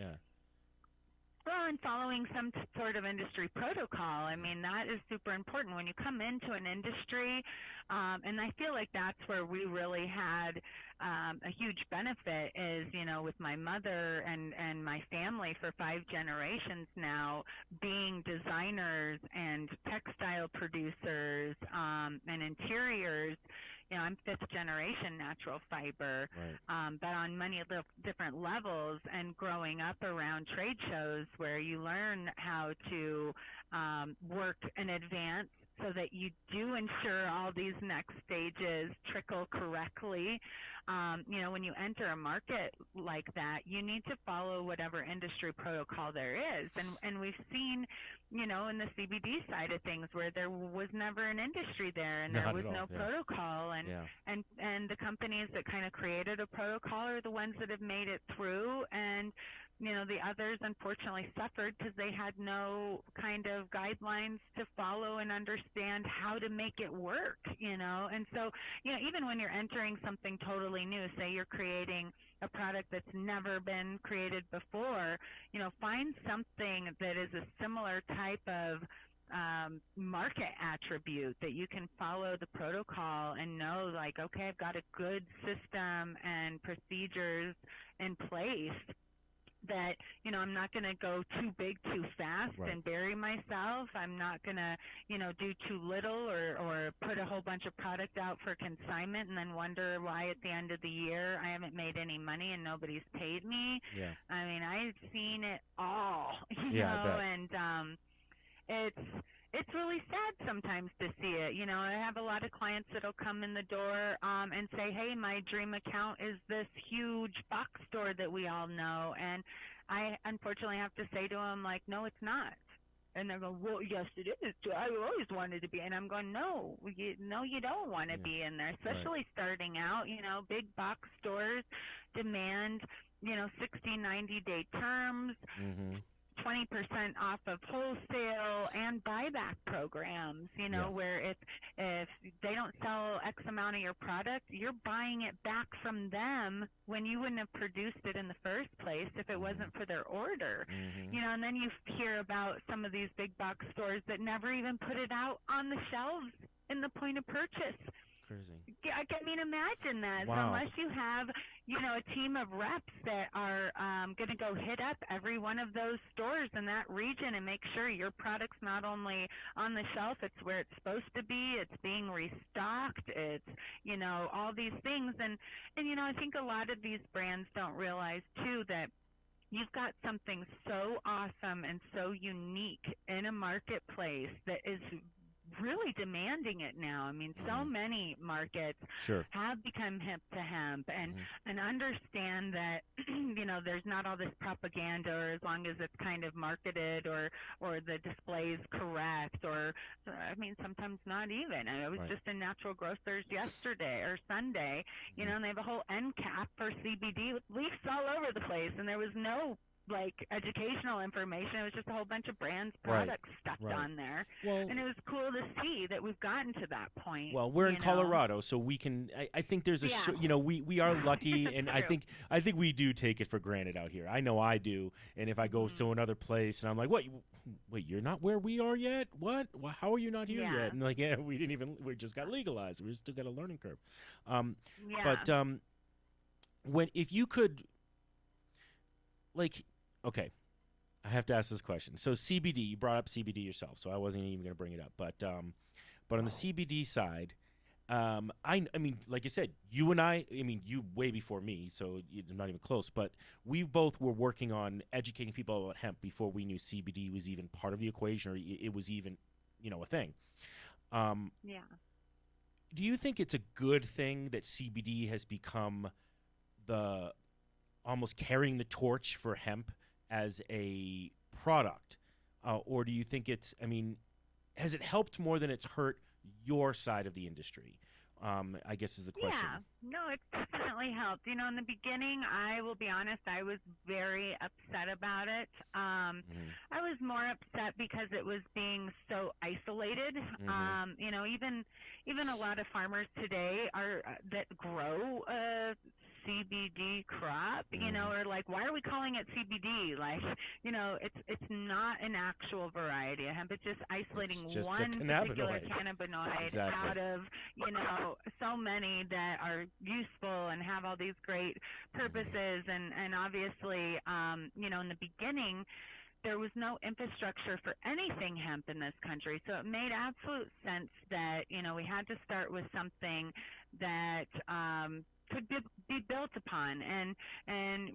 [SPEAKER 2] Well, and following some sort of industry protocol. I mean, that is super important when you come into an industry, and I feel like that's where we really had a huge benefit is, with my mother and my family for 5 generations now being designers and textile producers and interiors. I'm 5th generation natural fiber, but on many different levels, and growing up around trade shows where you learn how to work in advance so that you do ensure all these next stages trickle correctly. When you enter a market like that, you need to follow whatever industry protocol there is. And we've seen, in the CBD side of things where there was never an industry there and there was no protocol. And the companies that kind of created a protocol are the ones that have made it through. And the others unfortunately suffered because they had no kind of guidelines to follow and understand how to make it work, And so, even when you're entering something totally new, say you're creating a product that's never been created before, find something that is a similar type of market attribute that you can follow the protocol and know, like, okay, I've got a good system and procedures in place that, I'm not going to go too big too fast and bury myself. I'm not going to, do too little or put a whole bunch of product out for consignment and then wonder why at the end of the year I haven't made any money and nobody's paid me. I mean, I've seen it all, and it's really sad sometimes to see it. I have a lot of clients that'll come in the door and say, hey, my dream account is this huge box store that we all know. And I unfortunately have to say to them, like, no, it's not. And they're going, well, yes, it is. I always wanted to be. And I'm going, no, you don't want to be in there, especially starting out. Big box stores demand, 60, 90-day terms. 20% off of wholesale and buyback programs, where if they don't sell X amount of your product, you're buying it back from them when you wouldn't have produced it in the first place if it wasn't for their order. And then you hear about some of these big box stores that never even put it out on the shelves in the point of purchase.
[SPEAKER 1] Crazy.
[SPEAKER 2] I mean, imagine that.
[SPEAKER 1] Wow.
[SPEAKER 2] So unless you have, a team of reps that are going to go hit up every one of those stores in that region and make sure your product's not only on the shelf, it's where it's supposed to be, it's being restocked, it's, all these things. And I think a lot of these brands don't realize, too, that you've got something so awesome and so unique in a marketplace that is really demanding it now. I mean, so many markets have become hemp to hemp and understand that, there's not all this propaganda, or as long as it's kind of marketed or the display's correct, or, I mean, sometimes not even. I was just in Natural Grocers yesterday or Sunday, and they have a whole end cap for CBD with leaves all over the place, and there was no like educational information. It was just a whole bunch of brands, products stuffed on there.
[SPEAKER 1] Well,
[SPEAKER 2] and it was cool to see that we've gotten to that point.
[SPEAKER 1] Well, we're in Colorado, so we can. I think there's a we are lucky, and I think we do take it for granted out here. I know I do, and if I go to another place and I'm like, what? Wait, you're not where we are yet? What? Well, how are you not here yet? And like, we just got legalized. We still got a learning curve. But if you could, like, okay, I have to ask this question. So CBD, you brought up CBD yourself, so I wasn't even going to bring it up. But on the CBD side, I mean, like I said, you and I mean, you way before me, so you're not even close. But we both were working on educating people about hemp before we knew CBD was even part of the equation, or it was even, a thing. Do you think it's a good thing that CBD has become the almost carrying the torch for hemp as a product, or do you think it's? I mean, has it helped more than it's hurt your side of the industry? I guess is the question.
[SPEAKER 2] Yeah, no, it's definitely helped. In the beginning, I will be honest, I was very upset about it. I was more upset because it was being so isolated. Even a lot of farmers today that grow CBD crop, or like, why are we calling it CBD? Like, it's not an actual variety of hemp. It's just isolating one particular cannabinoid out of, so many that are useful and have all these great purposes. And obviously, in the beginning, there was no infrastructure for anything hemp in this country. So it made absolute sense that, we had to start with something that could be built upon, and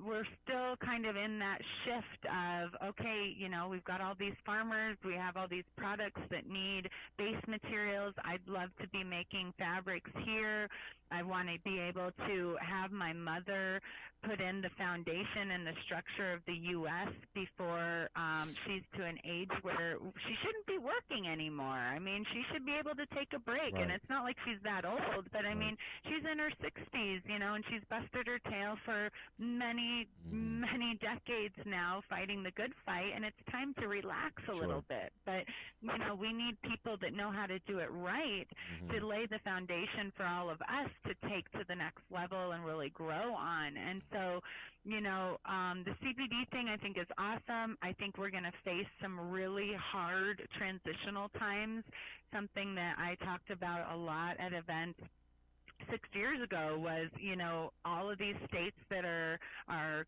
[SPEAKER 2] we're still kind of in that shift of, okay, we've got all these farmers, we have all these products that need base materials. I'd love to be making fabrics here. I want to be able to have my mother put in the foundation and the structure of the U.S. before she's to an age where she shouldn't be working anymore. I mean, she should be able to take a break, and it's not like she's that old, but I mean, she's in her 60s, and she's busted her tail for many decades now fighting the good fight, and it's time to relax a little bit. But, we need people that know how to do it right to lay the foundation for all of us to take to the next level and really grow on. And so, the CBD thing I think is awesome. I think we're going to face some really hard transitional times. Something that I talked about a lot at events 6 years ago was, all of these states that are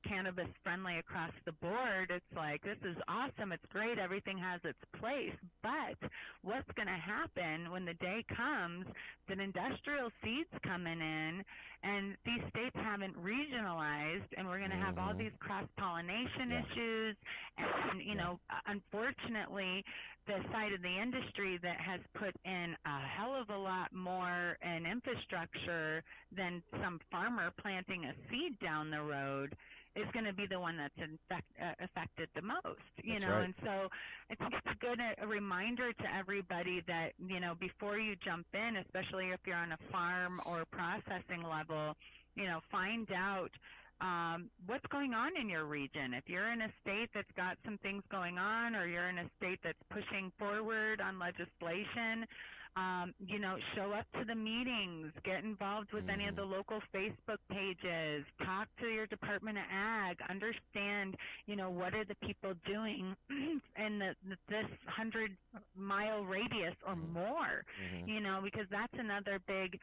[SPEAKER 2] cannabis friendly across the board. It's like, this is awesome. It's great. Everything has its place. But what's going to happen when the day comes that industrial seeds coming in and these states haven't regionalized, and we're going to have all these cross-pollination issues, and, unfortunately, the side of the industry that has put in a hell of a lot more in infrastructure than some farmer planting a seed down the road is going to be the one that's affected the most,
[SPEAKER 1] Right.
[SPEAKER 2] And so I think it's a reminder to everybody that, before you jump in, especially if you're on a farm or processing level, find out what's going on in your region. If you're in a state that's got some things going on, or you're in a state that's pushing forward on legislation, show up to the meetings, get involved with any of the local Facebook pages, talk to your Department of Ag, understand, what are the people doing in this 100-mile radius or more, because that's another big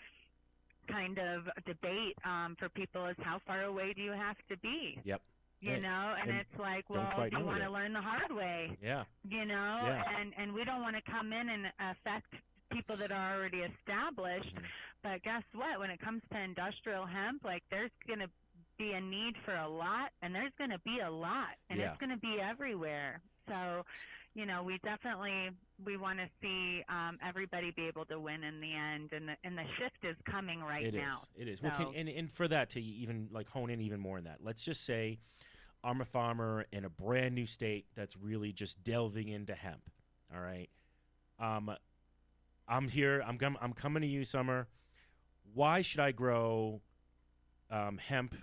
[SPEAKER 2] kind of debate for people is how far away do you have to be?
[SPEAKER 1] Yep.
[SPEAKER 2] And it's like, well, do you want to learn the hard way?
[SPEAKER 1] Yeah.
[SPEAKER 2] And we don't want to come in and affect people that are already established. But guess what? When it comes to industrial hemp, like, there's going to be a need for a lot, and there's going to be a lot, and it's going to be everywhere. So, we want to see everybody be able to win in the end, and the shift is coming right now.
[SPEAKER 1] It is.
[SPEAKER 2] So,
[SPEAKER 1] well, and for that, to even like hone in even more in that, let's just say I'm a farmer in a brand new state that's really just delving into hemp. All right. I'm here. I'm coming to you, Summer. Why should I grow hemp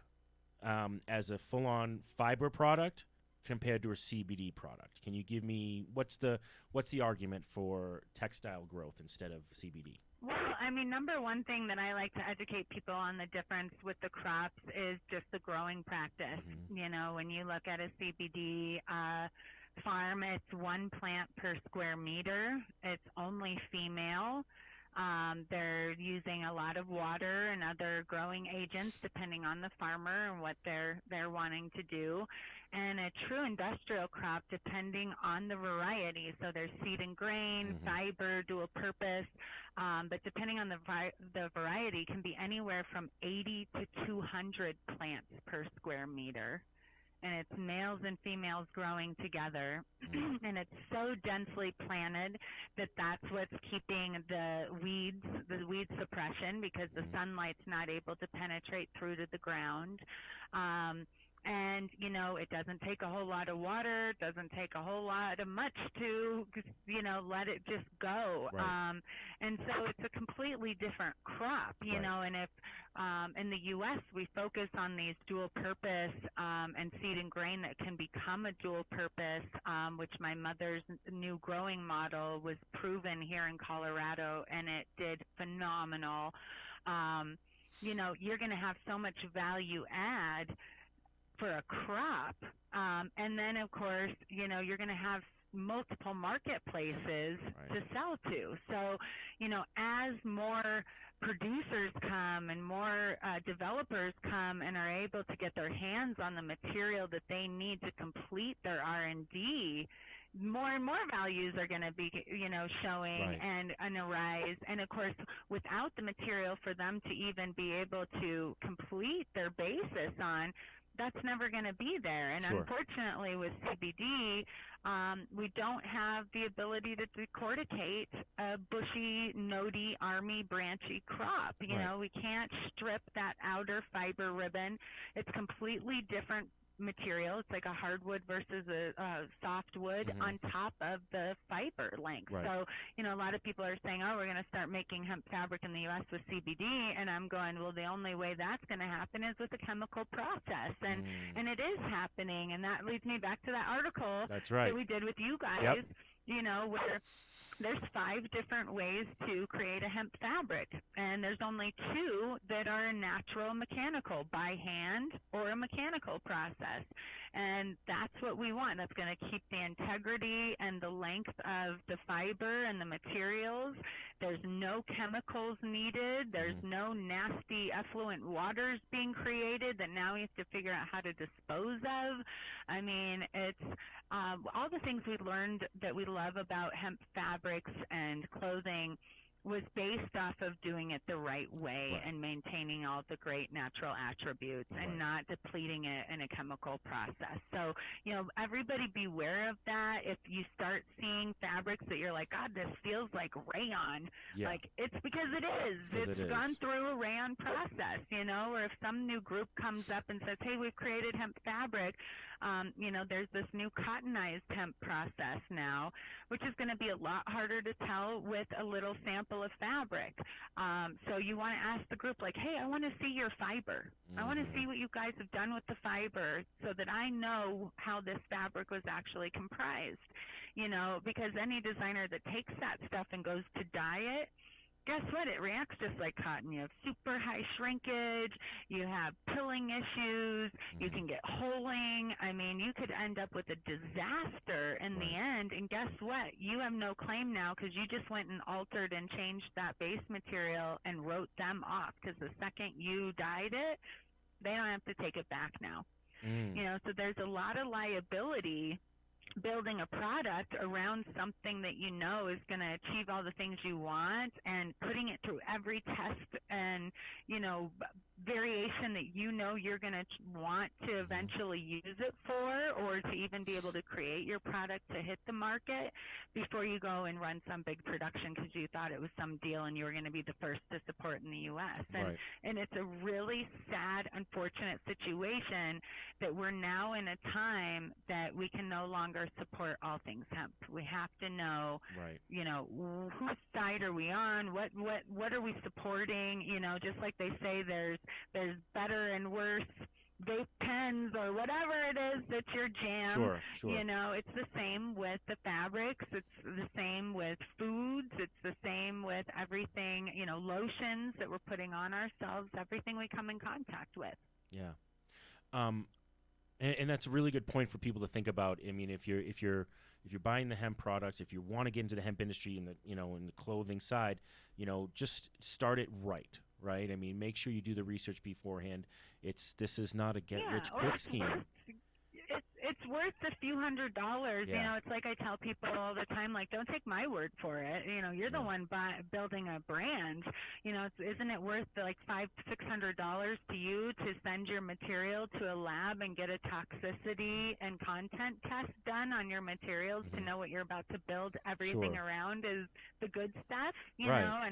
[SPEAKER 1] as a full-on fiber product? compared to a CBD product? Can you give me what's the argument for textile growth instead of CBD?
[SPEAKER 2] Well, I mean, number one thing that I like to educate people on the difference with the crops is just the growing practice. You know, when you look at a CBD farm, it's one plant per square meter. It's only female. They're using a lot of water and other growing agents depending on the farmer and what they're wanting to do. And a true industrial crop, depending on the variety, so there's seed and grain, fiber, dual purpose, but depending on the variety, can be anywhere from 80 to 200 plants per square meter. And it's males and females growing together, and it's so densely planted that that's what's keeping the weed suppression, because the sunlight's not able to penetrate through to the ground. And, you know, it doesn't take a whole lot of water, it doesn't take a whole lot of much to, you know, let it just go.
[SPEAKER 1] Right.
[SPEAKER 2] And so it's a completely different crop, you know, and if in the U.S. we focus on these dual purpose and seed and grain that can become a dual purpose, which my mother's new growing model was proven here in Colorado, and it did phenomenal. You know, you're going to have so much value add for a crop. And then, of course, you know, you're going to have multiple marketplaces to sell to. So, you know, as more producers come and more developers come and are able to get their hands on the material that they need to complete their R&D, more and more values are going to be, you know, showing and arise. And, of course, without the material for them to even be able to complete their basis on, that's never going to be there. And unfortunately with CBD, we don't have the ability to decorticate a bushy, nodey, army, branchy crop. You know, we can't strip that outer fiber ribbon. It's completely different material. It's like a hardwood versus a softwood on top of the fiber length. So, you know, a lot of people are saying, oh, we're going to start making hemp fabric in the U.S. with CBD, and I'm going, well, the only way that's going to happen is with a chemical process, and it is happening, and that leads me back to that article that we did with you guys, you know, where there's 5 different ways to create a hemp fabric, and there's only 2 that are natural mechanical, by hand or a mechanical process. And that's what we want. That's going to keep the integrity and the length of the fiber and the materials. There's no chemicals needed. There's no nasty effluent waters being created that now we have to figure out how to dispose of. I mean, it's all the things we learned that we love about hemp fabrics and clothing was based off of doing it the right way and maintaining all the great natural attributes and not depleting it in a chemical process. So, you know, everybody beware of that. If you start seeing fabrics that you're like, God, this feels like rayon, like, it's because it is. It's gone through a rayon process, you know, or if some new group comes up and says, hey, we've created hemp fabric, you know, there's this new cottonized hemp process now, which is going to be a lot harder to tell with a little sample of fabric. So you want to ask the group, like, hey, I want to see your fiber. I want to see what you guys have done with the fiber so that I know how this fabric was actually comprised. You know, because any designer that takes that stuff and goes to dye it, guess what? It reacts just like cotton. You have super high shrinkage. You have pilling issues. You can get holing. I mean, you could end up with a disaster in the end. And guess what? You have no claim now because you just went and altered and changed that base material and wrote them off, because the second you dyed it, they don't have to take it back now. You know, so there's a lot of liability building a product around something that you know is going to achieve all the things you want, and putting it through every test and, you know, variation that you know you're going to want to eventually use it for, or to even be able to create your product to hit the market before you go and run some big production because you thought it was some deal and you were going to be the first to support in the U.S. And it's a really sad, unfortunate situation that we're now in a time that we can no longer support all things hemp. We have to know, you know, whose side are we on? What are we supporting? You know, just like they say, there's better and worse vape pens or whatever it is that's your jam.
[SPEAKER 1] Sure, sure.
[SPEAKER 2] You know, it's the same with the fabrics. It's the same with foods. It's the same with everything, you know, lotions that we're putting on ourselves, everything we come in contact with.
[SPEAKER 1] Yeah. And that's a really good point for people to think about. I mean, if you're buying the hemp products, if you want to get into the hemp industry in the clothing side, you know, just start it right. I mean, make sure you do the research beforehand. This is not a get rich quick scheme.
[SPEAKER 2] It's worth a few $100s.
[SPEAKER 1] Yeah.
[SPEAKER 2] You know, it's like I tell people all the time, like, don't take my word for it. You know, you're the one building a brand. You know, isn't it worth like $500-$600 to you to send your material to a lab and get a toxicity and content test done on your materials to know what you're about to build everything around is the good stuff, you know?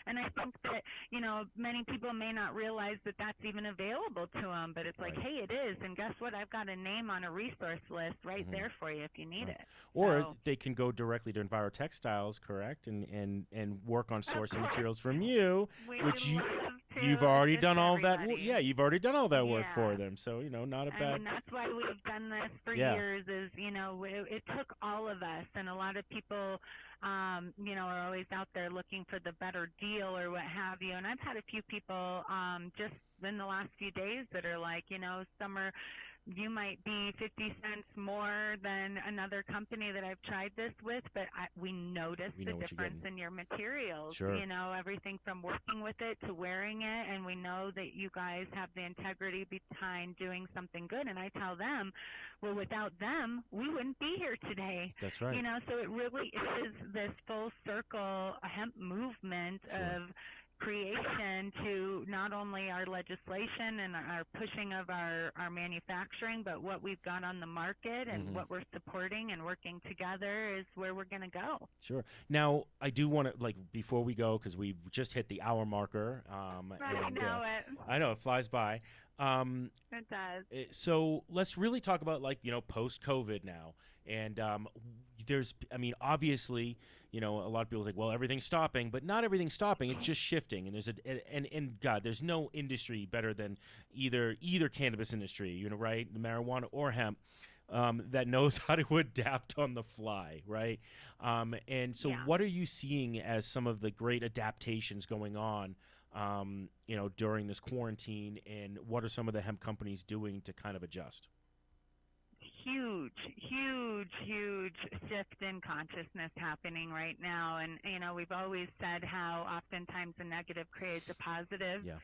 [SPEAKER 2] And I think that, you know, many people may not realize that that's even available to them, but it's like, hey, it is. And guess what? I've got a name on a resource list right there for you if you need it.
[SPEAKER 1] Or they can go directly to Enviro Textiles, correct, and work on sourcing materials from you, which you've already done all that. Yeah, you've already done all that work for them. So, you know, not a bad.
[SPEAKER 2] And that's why we've done this for years. Is, you know, it took all of us, and a lot of people, you know, are always out there looking for the better deal or what have you. And I've had a few people just in the last few days that are like, you know, Summer, you might be 50 cents more than another company that I've tried this with, but we notice the difference in your materials.
[SPEAKER 1] Sure.
[SPEAKER 2] You know, everything from working with it to wearing it, and we know that you guys have the integrity behind doing something good. And I tell them, well, without them, we wouldn't be here today.
[SPEAKER 1] That's right.
[SPEAKER 2] You know, so it really is this full circle hemp movement of creation to not only our legislation and our pushing of our manufacturing, but what we've got on the market and what we're supporting and working together is where we're going to go.
[SPEAKER 1] Sure. Now, I do want to, like, before we go, because we just hit the hour marker. I know, it flies by.
[SPEAKER 2] It does.
[SPEAKER 1] So let's really talk about, like, you know, post-COVID now. And obviously, you know, a lot of people are like, well, everything's stopping, but not everything's stopping. It's just shifting. And God, there's no industry better than either cannabis industry, you know, right? The marijuana or hemp. That knows how to adapt on the fly, right? And so what are you seeing as some of the great adaptations going on, you know, during this quarantine, and what are some of the hemp companies doing to kind of adjust?
[SPEAKER 2] Huge shift in consciousness happening right now. And, you know, we've always said how oftentimes a negative creates a positive.
[SPEAKER 1] Yeah.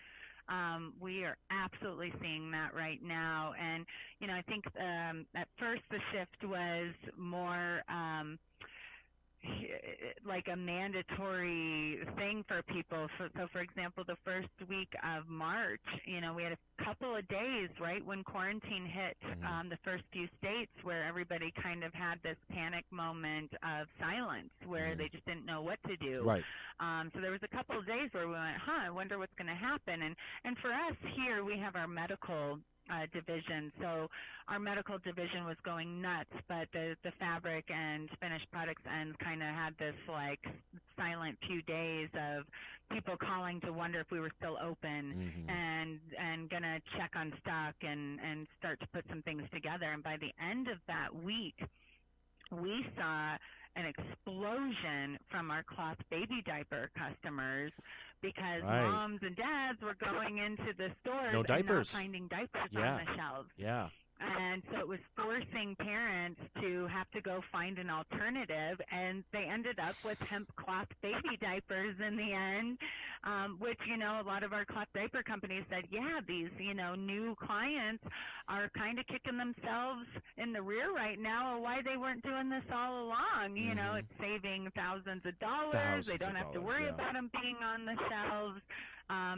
[SPEAKER 2] We are absolutely seeing that right now. And, you know, I think at first the shift was more like a mandatory thing for people. So, for example, the first week of March, you know, we had a couple of days, right, when quarantine hit the first few states where everybody kind of had this panic moment of silence where they just didn't know what to do.
[SPEAKER 1] Right.
[SPEAKER 2] So there was a couple of days where we went, I wonder what's going to happen. And for us here, we have our medical division. So our medical division was going nuts, but the fabric and finished products ends kind of had this like silent few days of people calling to wonder if we were still open and gonna check on stock and start to put some things together. And by the end of that week, we saw an explosion from our cloth baby diaper customers because moms and dads were going into the stores and not finding diapers on the shelves.
[SPEAKER 1] Yeah.
[SPEAKER 2] And so it was forcing parents to have to go find an alternative, and they ended up with hemp cloth baby diapers in the end, which, you know, a lot of our cloth diaper companies said, these, you know, new clients are kind of kicking themselves in the rear right now of why they weren't doing this all along. You know, it's saving thousands of dollars. They don't have to worry about them being on the shelves.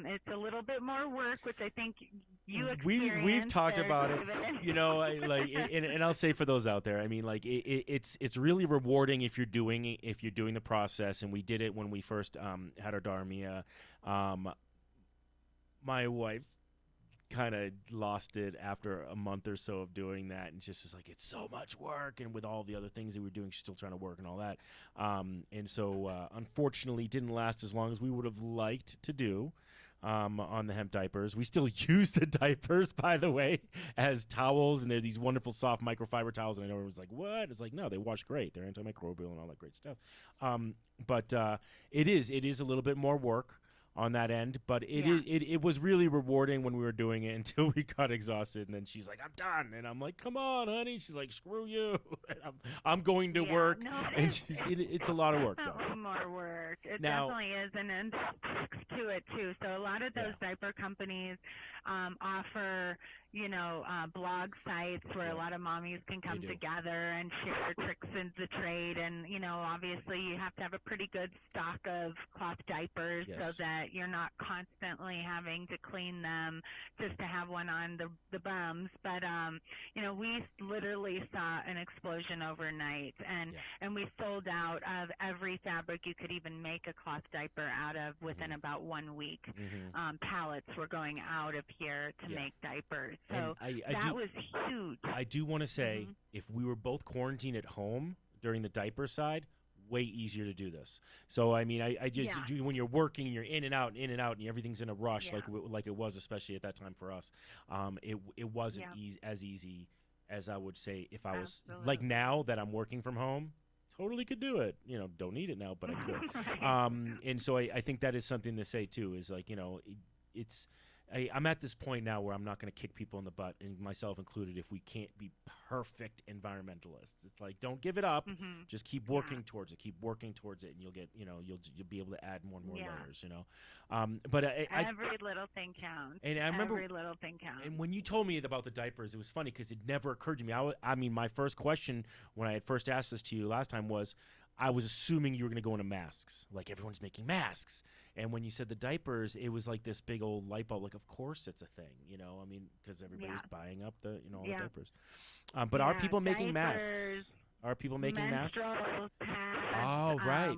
[SPEAKER 2] It's a little bit more work, which I think you experienced.
[SPEAKER 1] We've talked about it, you know, and I'll say for those out there, I mean, like it's really rewarding if you're doing the process, and we did it when we first had our daughter Mia. My wife kind of lost it after a month or so of doing that, and just was like, it's so much work, and with all the other things that we're doing, she's still trying to work and all that, and so unfortunately didn't last as long as we would have liked to do. on the hemp diapers. We still use the diapers, by the way, as towels, and they're these wonderful soft microfiber towels. And I know everyone's like, what? It's like, no, they wash great. They're antimicrobial and all that great stuff. But it is a little bit more work on that end, but it was really rewarding when we were doing it until we got exhausted, and then she's like, I'm done, and I'm like, come on, honey. She's like, screw you. I'm going to work, and it's a lot of work, though.
[SPEAKER 2] More work. It definitely is, and then to it too. So a lot of those diaper companies offer, blog sites where a lot of mommies can come together and share tricks in the trade, and obviously you have to have a pretty good stock of cloth diapers so that you're not constantly having to clean them just to have one on the bums. But we literally saw an explosion overnight, and we sold out of every fabric you could even make a cloth diaper out of within about 1 week. Pallets were going out of here to make diapers. So that was huge.
[SPEAKER 1] I do want to say, if we were both quarantined at home during the diaper side, way easier to do this. So I mean, I just when you're working, you're in and out, and everything's in a rush, like it was, especially at that time for us. It wasn't as easy as I would say if I was like now that I'm working from home. Totally could do it. Don't need it now, but I could. And so I think that is something to say too. Is like I'm at this point now where I'm not going to kick people in the butt, and myself included, if we can't be perfect environmentalists. It's like, don't give it up. Just keep working towards it. Keep working towards it, and you'll get, you'll be able to add more and more layers. But
[SPEAKER 2] every little thing counts.
[SPEAKER 1] And I remember
[SPEAKER 2] every little thing counts.
[SPEAKER 1] And when you told me about the diapers, it was funny because it never occurred to me. I mean, my first question when I had first asked this to you last time was, I was assuming you were going to go into masks, like everyone's making masks. And when you said the diapers, it was like this big old light bulb. Like, of course it's a thing, I mean, because everybody's buying up the, all the diapers. But are people making masks? Are people making masks?
[SPEAKER 2] Pads,
[SPEAKER 1] oh, right.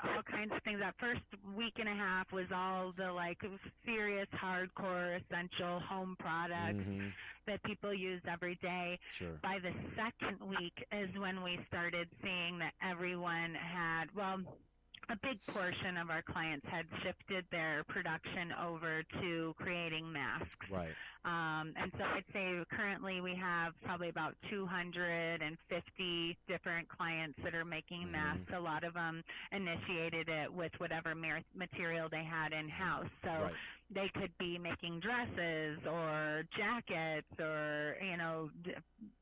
[SPEAKER 2] All kinds of things. That first week and a half was all the serious, hardcore, essential home products that people use every day.
[SPEAKER 1] Sure.
[SPEAKER 2] By the second week is when we started seeing that everyone had, a big portion of our clients had shifted their production over to creating masks.
[SPEAKER 1] Right.
[SPEAKER 2] And so I'd say currently we have probably about 250 different clients that are making masks. A lot of them initiated it with whatever material they had in-house. So they could be making dresses or jackets or,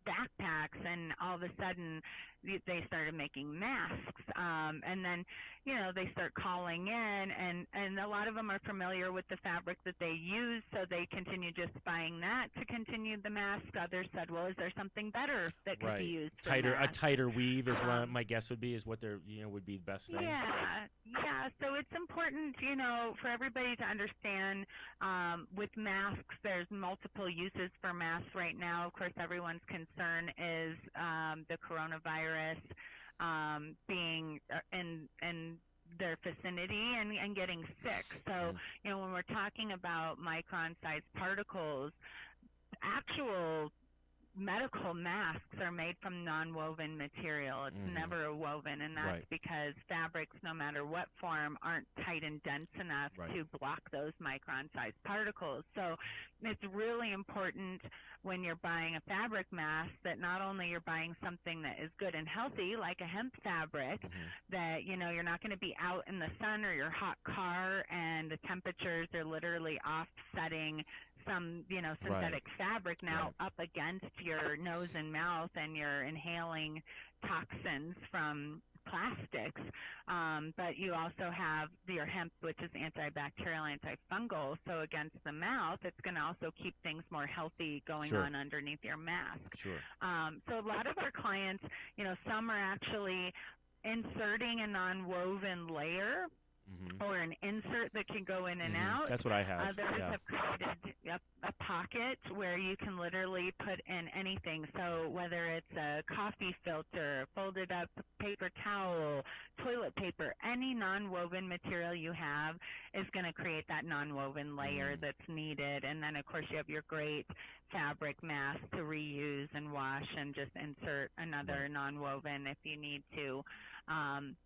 [SPEAKER 2] backpacks, and all of a sudden they started making masks. And then, they start calling in, and a lot of them are familiar with the fabric that they use, so they continue just buying that to continue the mask. Others said, well, is there something better that could be used?
[SPEAKER 1] A tighter weave is what my guess would be, is what their, would be the best thing.
[SPEAKER 2] Yeah. So it's important, for everybody to understand, with masks, there's multiple uses for masks right now. Of course, everyone's concern is the coronavirus being in their vicinity and getting sick. So, when we're talking about micron-sized particles, actual medical masks are made from non-woven material. It's never a woven, and that's because fabrics, no matter what form, aren't tight and dense enough to block those micron-sized particles. So it's really important when you're buying a fabric mask that not only you're buying something that is good and healthy, like a hemp fabric, that, you're not going to be out in the sun or your hot car and the temperatures are literally offsetting some, synthetic fabric now up against your nose and mouth, and you're inhaling toxins from plastics. But you also have your hemp, which is antibacterial, antifungal. So against the mouth, it's going to also keep things more healthy going on underneath your mask. So a lot of our clients, some are actually inserting a non-woven layer or an insert that can go in and out.
[SPEAKER 1] That's what I have.
[SPEAKER 2] Others have created a pocket where you can literally put in anything. So whether it's a coffee filter, folded up paper towel, toilet paper, any non-woven material you have is going to create that non-woven layer that's needed. And then, of course, you have your great fabric mask to reuse and wash and just insert another non-woven if you need to.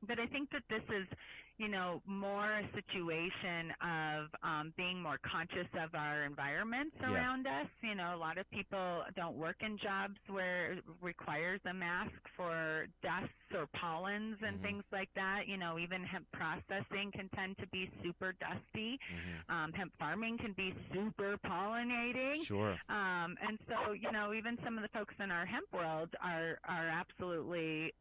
[SPEAKER 2] But I think that this is, more a situation of being more conscious of our environments around us. A lot of people don't work in jobs where it requires a mask for dusts or pollens and things like that. Even hemp processing can tend to be super dusty. Hemp farming can be super pollinating.
[SPEAKER 1] Sure.
[SPEAKER 2] And so, even some of the folks in our hemp world are absolutely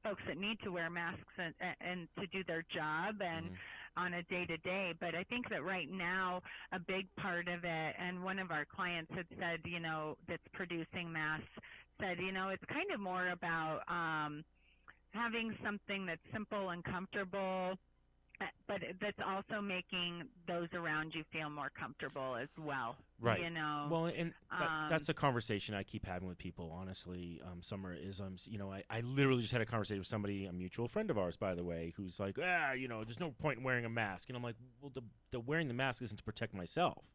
[SPEAKER 2] folks that need to wear masks and to do their job and on a day-to-day. But I think that right now a big part of it, and one of our clients had said, that's producing masks, said, it's kind of more about having something that's simple and comfortable, but that's also making those around you feel more comfortable as well.
[SPEAKER 1] Right. Well, and that's a conversation I keep having with people, honestly. Summer is, I literally just had a conversation with somebody, a mutual friend of ours, by the way, who's like, there's no point in wearing a mask. And I'm like, well, the wearing the mask isn't to protect myself.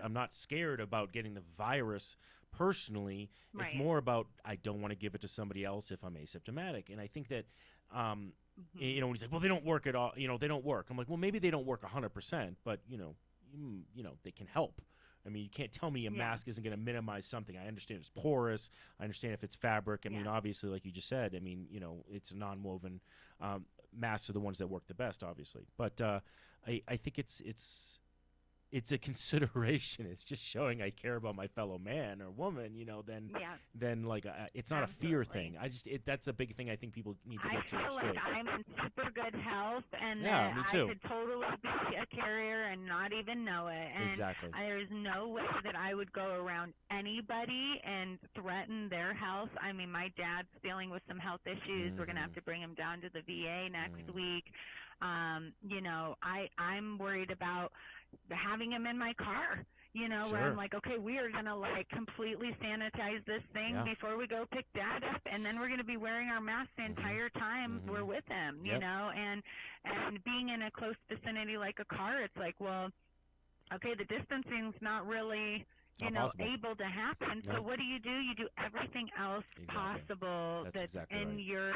[SPEAKER 1] I'm not scared about getting the virus personally. It's more about I don't want to give it to somebody else if I'm asymptomatic. And I think that, when he's like, well, they don't work at all. They don't work. I'm like, well, maybe they don't work 100%, but, they can help. I mean, you can't tell me a mask isn't going to minimize something. I understand it's porous. I understand if it's fabric. I mean, obviously, like you just said, I mean, it's non-woven. Masks are the ones that work the best, obviously. But I think it's a consideration. It's just showing I care about my fellow man or woman, then like it's not a fear thing. That's a big thing I think people need to get to
[SPEAKER 2] straight. I feel like I'm in super good health, and that
[SPEAKER 1] me too.
[SPEAKER 2] I could totally be a carrier and not even know it. And
[SPEAKER 1] exactly.
[SPEAKER 2] There's no way that I would go around anybody and threaten their health. I mean, my dad's dealing with some health issues. We're going to have to bring him down to the VA next week. I'm worried about having him in my car, where I'm like, okay, we are going to like completely sanitize this thing before we go pick dad up. And then we're going to be wearing our masks the entire time we're with him, and being in a close vicinity like a car, it's like, well, okay, the distancing's not really, able to happen. So what do? You do everything else possible that's in your,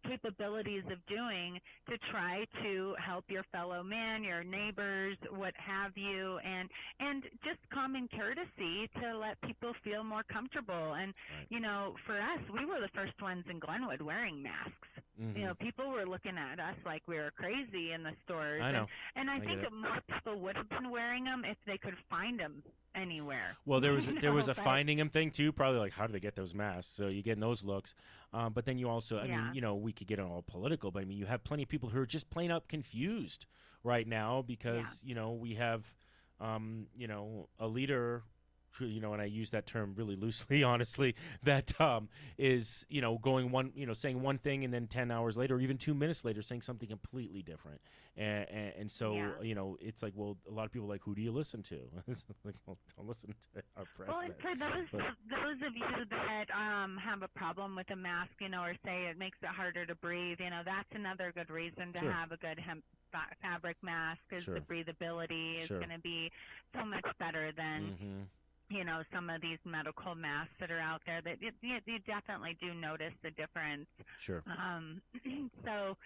[SPEAKER 2] capabilities of doing to try to help your fellow man, your neighbors, what have you, and just common courtesy to let people feel more comfortable. And, for us, we were the first ones in Glenwood wearing masks. People were looking at us like we were crazy in the stores.
[SPEAKER 1] I know.
[SPEAKER 2] And I think that more people would have been wearing them if they could find them anywhere.
[SPEAKER 1] Well, there was a finding them thing too. Probably like, how do they get those masks? So you get those looks, but then you also, I mean, we could get all political, but I mean, you have plenty of people who are just plain up confused right now because we have, a leader. And I use that term really loosely, honestly, that is, going saying one thing and then 10 hours later or even 2 minutes later saying something completely different. And so, it's like, well, a lot of people are like, who do you listen to? It's like, well, don't listen to our president.
[SPEAKER 2] Well, and for those of you that have a problem with a mask, or say it makes it harder to breathe, that's another good reason to have a good hemp fabric mask is the breathability is going to be so much better than some of these medical masks that are out there that you definitely do notice the difference.
[SPEAKER 1] Sure.
[SPEAKER 2] So,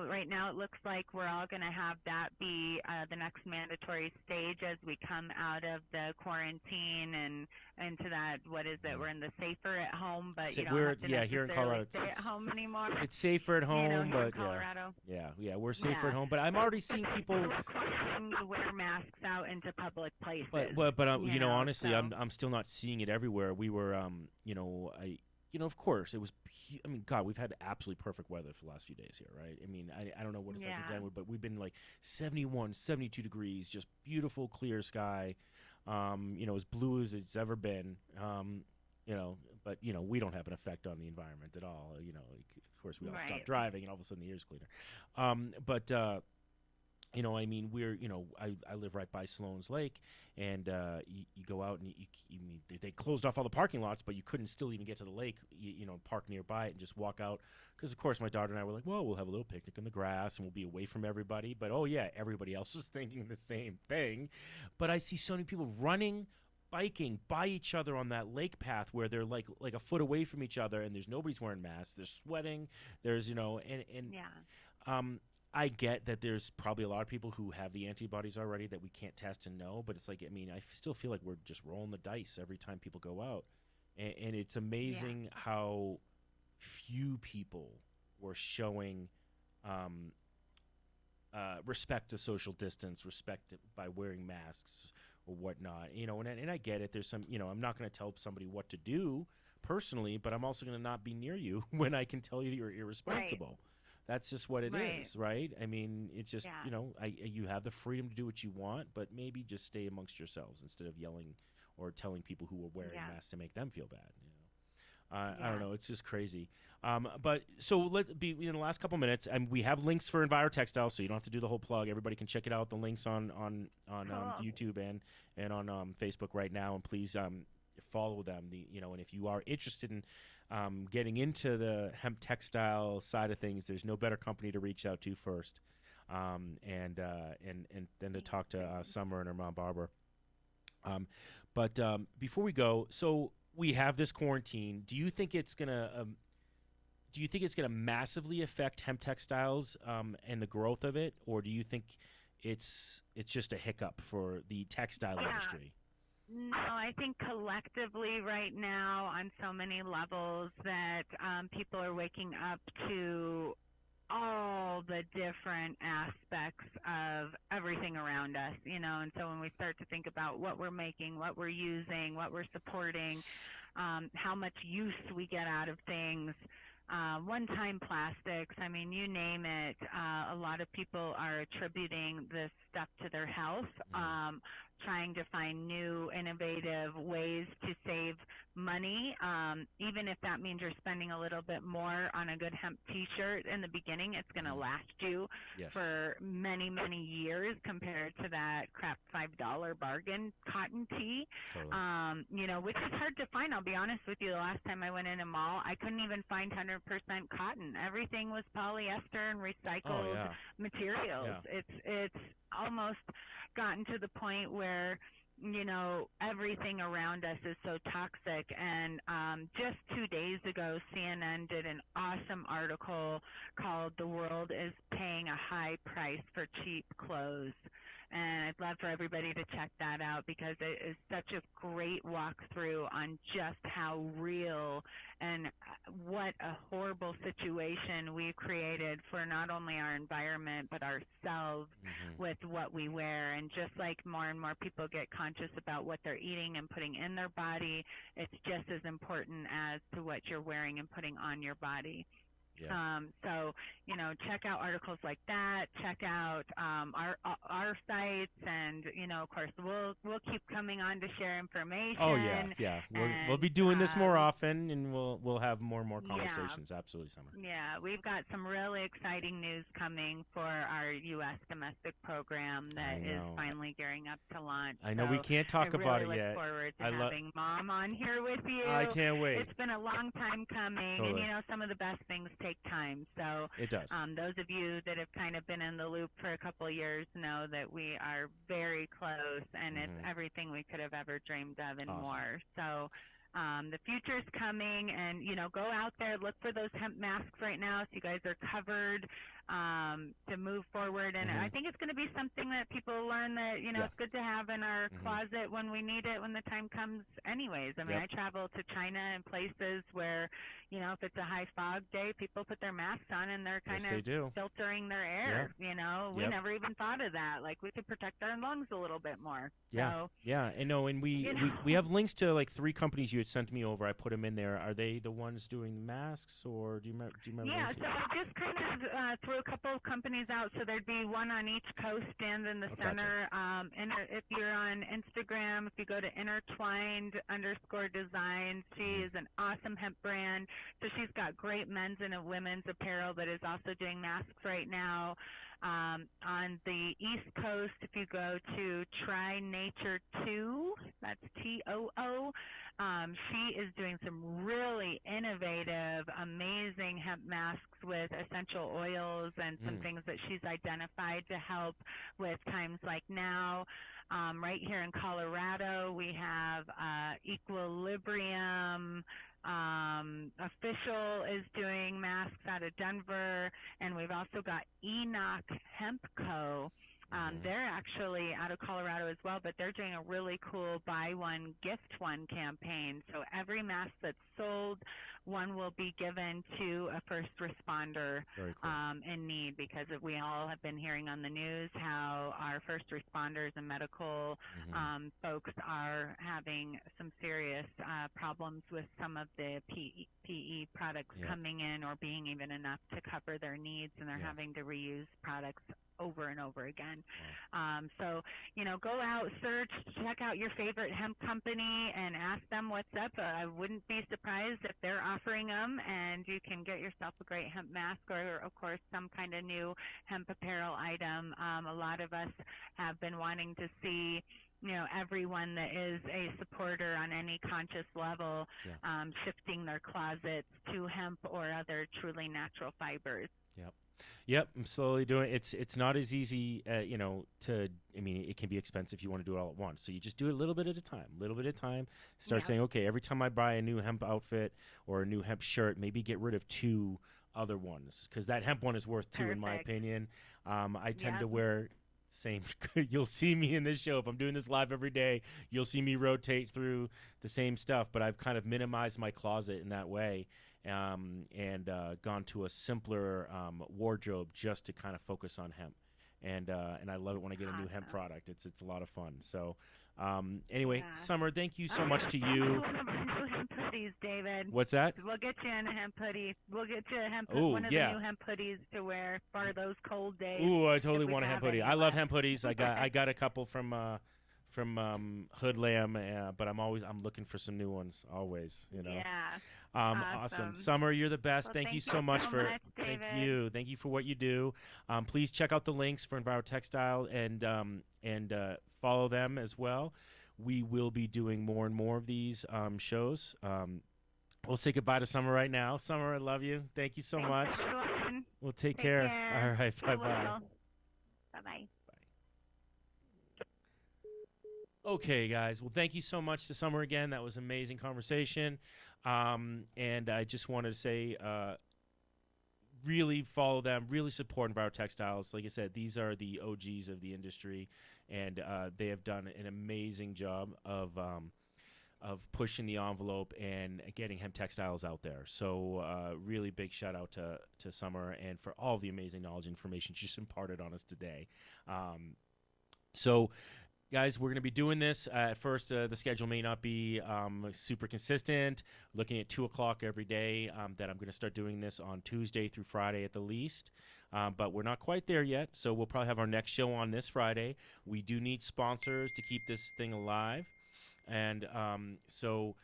[SPEAKER 2] right now it looks like we're all going to have that be the next mandatory stage as we come out of the quarantine and into that, what is it? We're in the safer at home, but you don't have to
[SPEAKER 1] here in Colorado,
[SPEAKER 2] stay at home anymore.
[SPEAKER 1] It's safer at home, but
[SPEAKER 2] Colorado.
[SPEAKER 1] We're safer at home. But I'm already seeing people
[SPEAKER 2] requiring you to wear masks out into public places.
[SPEAKER 1] But honestly, so. I'm still not seeing it everywhere. We were, of course, it was. I mean, God, we've had absolutely perfect weather for the last few days here, right? I mean, I don't know what it's like in Glenwood, but we've been like 71, 72 degrees, just beautiful, clear sky. As blue as it's ever been. But we don't have an effect on the environment at all. Of course, we all stop driving, and all of a sudden the air's cleaner. you know, I mean, I live right by Sloan's Lake, and you go out and they closed off all the parking lots, but you couldn't still even get to the lake, park nearby it and just walk out. Because, of course, my daughter and I were like, well, we'll have a little picnic in the grass and we'll be away from everybody. But, oh, yeah, everybody else was thinking the same thing. But I see so many people running, biking by each other on that lake path where they're like a foot away from each other, and there's nobody's wearing masks. They're sweating. There's, I get that there's probably a lot of people who have the antibodies already that we can't test and know, but it's like, I mean, I still feel like we're just rolling the dice every time people go out. And it's amazing how few people were showing respect to social distance, respect by wearing masks or whatnot. And I get it. There's some, I'm not going to tell somebody what to do personally, but I'm also going to not be near you when I can tell you that you're irresponsible. Right. That's just what it is, right? I mean, it's just, you have the freedom to do what you want, but maybe just stay amongst yourselves instead of yelling or telling people who are wearing masks to make them feel bad. I don't know. It's just crazy. But so let be in the last couple minutes, and we have links for Enviro Textiles, so you don't have to do the whole plug. Everybody can check it out. The links on YouTube and on Facebook right now, and please follow them. And if you are interested in getting into the hemp textile side of things, there's no better company to reach out to first, and then to talk to Summer and her mom Barbara. But before we go, so we have this quarantine. Do you think it's gonna massively affect hemp textiles and the growth of it, or do you think it's just a hiccup for the textile industry?
[SPEAKER 2] No, I think collectively right now on so many levels that people are waking up to all the different aspects of everything around us, and so when we start to think about what we're making, what we're using, what we're supporting, how much use we get out of things, one-time plastics, I mean, you name it, a lot of people are attributing this stuff to their health, trying to find new, innovative ways to save money, even if that means you're spending a little bit more on a good hemp T-shirt in the beginning. It's going to last you for many, many years compared to that crap $5 bargain cotton tee, which is hard to find. I'll be honest with you. The last time I went in a mall, I couldn't even find 100% cotton. Everything was polyester and recycled materials. It's almost gotten to the point where everything around us is so toxic. And just 2 days ago, CNN did an awesome article called "The World is Paying a High Price for Cheap Clothes." And I'd love for everybody to check that out because it is such a great walkthrough on just how real and what a horrible situation we've created for not only our environment but ourselves with what we wear. And just like more and more people get conscious about what they're eating and putting in their body, it's just as important as to what you're wearing and putting on your body. So, check out articles like that, check out our sites, and, of course, we'll keep coming on to share information.
[SPEAKER 1] Oh, yeah. We'll be doing this more often, and we'll have more and more conversations. Absolutely, Summer.
[SPEAKER 2] Yeah, we've got some really exciting news coming for our U.S. domestic program that is finally gearing up to launch.
[SPEAKER 1] I know we can't talk about it yet.
[SPEAKER 2] I really look forward to having Mom on here with you.
[SPEAKER 1] I can't wait.
[SPEAKER 2] It's been a long time coming,
[SPEAKER 1] Totally.
[SPEAKER 2] and, some of the best things take time. So
[SPEAKER 1] it does.
[SPEAKER 2] Those of you that have kind of been in the loop for a couple of years know that we are very close, and it's everything we could have ever dreamed of and more. So the future's coming, and, go out there, look for those hemp masks right now so you guys are covered to move forward. And I think it's going to be something that people learn that, it's good to have in our closet when we need it, when the time comes anyways. I mean, I travel to China and places where, if it's a high fog day, people put their masks on and they're kind of filtering their air. We never even thought of that. Like, we could protect our lungs a little bit more. So,
[SPEAKER 1] and we have links to like 3 companies you had sent me over. I put them in there. Are they the ones doing masks, or do you remember?
[SPEAKER 2] Yeah, so I just kind of threw a couple of companies out, so there'd be one on each coast and in the center. And if you're on Instagram, if you go to intertwined_design, she is an awesome hemp brand. So she's got great men's and women's apparel, but is also doing masks right now. On the East Coast, if you go to Try Nature 2, that's TOO, she is doing some really innovative, amazing hemp masks with essential oils and some things that she's identified to help with times like now. Right here in Colorado, we have Equilibrium. Official is doing masks out of Denver, and we've also got Enoch Hemp Co. They're actually out of Colorado as well, but they're doing a really cool buy one, gift one campaign. So every mask that's sold, one will be given to a first responder in need, because we all have been hearing on the news how our first responders and medical folks are having some serious problems with some of the PE products coming in or being even enough to cover their needs, and they're having to reuse products over and over again. So, go out, search, check out your favorite hemp company and ask them what's up. I wouldn't be surprised if they're offering them, and you can get yourself a great hemp mask or, of course, some kind of new hemp apparel item. A lot of us have been wanting to see everyone that is a supporter on any conscious level shifting their closets to hemp or other truly natural fibers.
[SPEAKER 1] Yep, I'm slowly doing it. It's not as easy, it can be expensive if you want to do it all at once. So you just do it a little bit at a time, Start saying, okay, every time I buy a new hemp outfit or a new hemp shirt, maybe get rid of 2 other ones, because that hemp one is worth 2 in my opinion. I tend to wear same. You'll see me in this show. If I'm doing this live every day, you'll see me rotate through the same stuff, but I've kind of minimized my closet in that way. And gone to a simpler wardrobe just to kind of focus on hemp, and I love it when I get a new hemp product. It's a lot of fun. So anyway, Summer, thank you so much to you.
[SPEAKER 2] Hemp hoodies, David.
[SPEAKER 1] What's that?
[SPEAKER 2] We'll get you in a hemp hoodie. We'll get you a hemp one of the new hemp hoodies to wear for those cold days.
[SPEAKER 1] Ooh, I totally want a hemp hoodie. I love hemp hoodies. I got a couple from Hoodlam, but I'm looking for some new ones always.
[SPEAKER 2] Yeah.
[SPEAKER 1] Awesome. Summer, you're the best.
[SPEAKER 2] Well,
[SPEAKER 1] thank you so much for
[SPEAKER 2] David.
[SPEAKER 1] Thank you for what you do. Please check out the links for Enviro Textile and follow them as well. We will be doing more and more of these shows. We'll say goodbye to Summer right now. Summer, I love you. Thank you so much.
[SPEAKER 2] Everyone.
[SPEAKER 1] We'll take care. All right. Bye-bye.
[SPEAKER 2] Bye-bye.
[SPEAKER 1] Okay, guys. Well, thank you so much to Summer again. That was an amazing conversation. And I just wanted to say, really follow them, really support Enviro Textiles. Like I said, these are the OGs of the industry, and they have done an amazing job of pushing the envelope and getting hemp textiles out there. So really big shout out to Summer and for all the amazing knowledge and information she's imparted on us today. So guys, we're going to be doing this. At first, the schedule may not be super consistent, looking at 2 o'clock every day, that I'm going to start doing this on Tuesday through Friday at the least. But we're not quite there yet, so we'll probably have our next show on this Friday. We do need sponsors to keep this thing alive. And so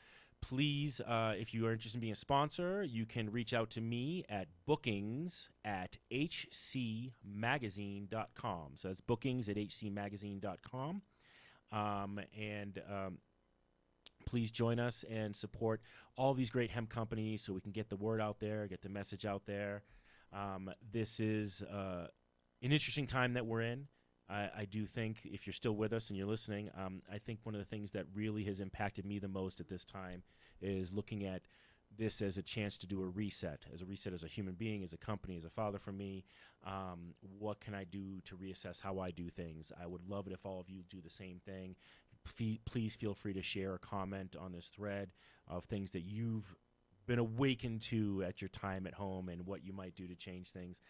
[SPEAKER 1] please, if you are interested in being a sponsor, you can reach out to me at bookings@hcmagazine.com. So that's bookings@hcmagazine.com. Please join us and support all these great hemp companies so we can get the word out there, get the message out there. This is an interesting time that we're in. I do think if you're still with us and you're listening, I think one of the things that really has impacted me the most at this time is looking at this as a chance to do a reset as a human being, as a company, as a father for me. What can I do to reassess how I do things? I would love it if all of you do the same thing. Please feel free to share or comment on this thread of things that you've been awakened to at your time at home and what you might do to change things.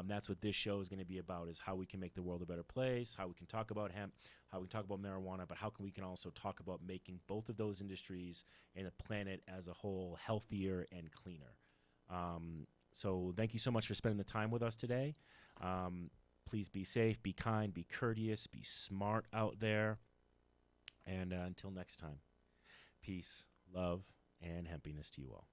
[SPEAKER 1] That's what this show is going to be about, is how we can make the world a better place, how we can talk about hemp, how we can talk about marijuana, but how we can also talk about making both of those industries and the planet as a whole healthier and cleaner. So thank you so much for spending the time with us today. Please be safe, be kind, be courteous, be smart out there. And until next time, peace, love, and happiness to you all.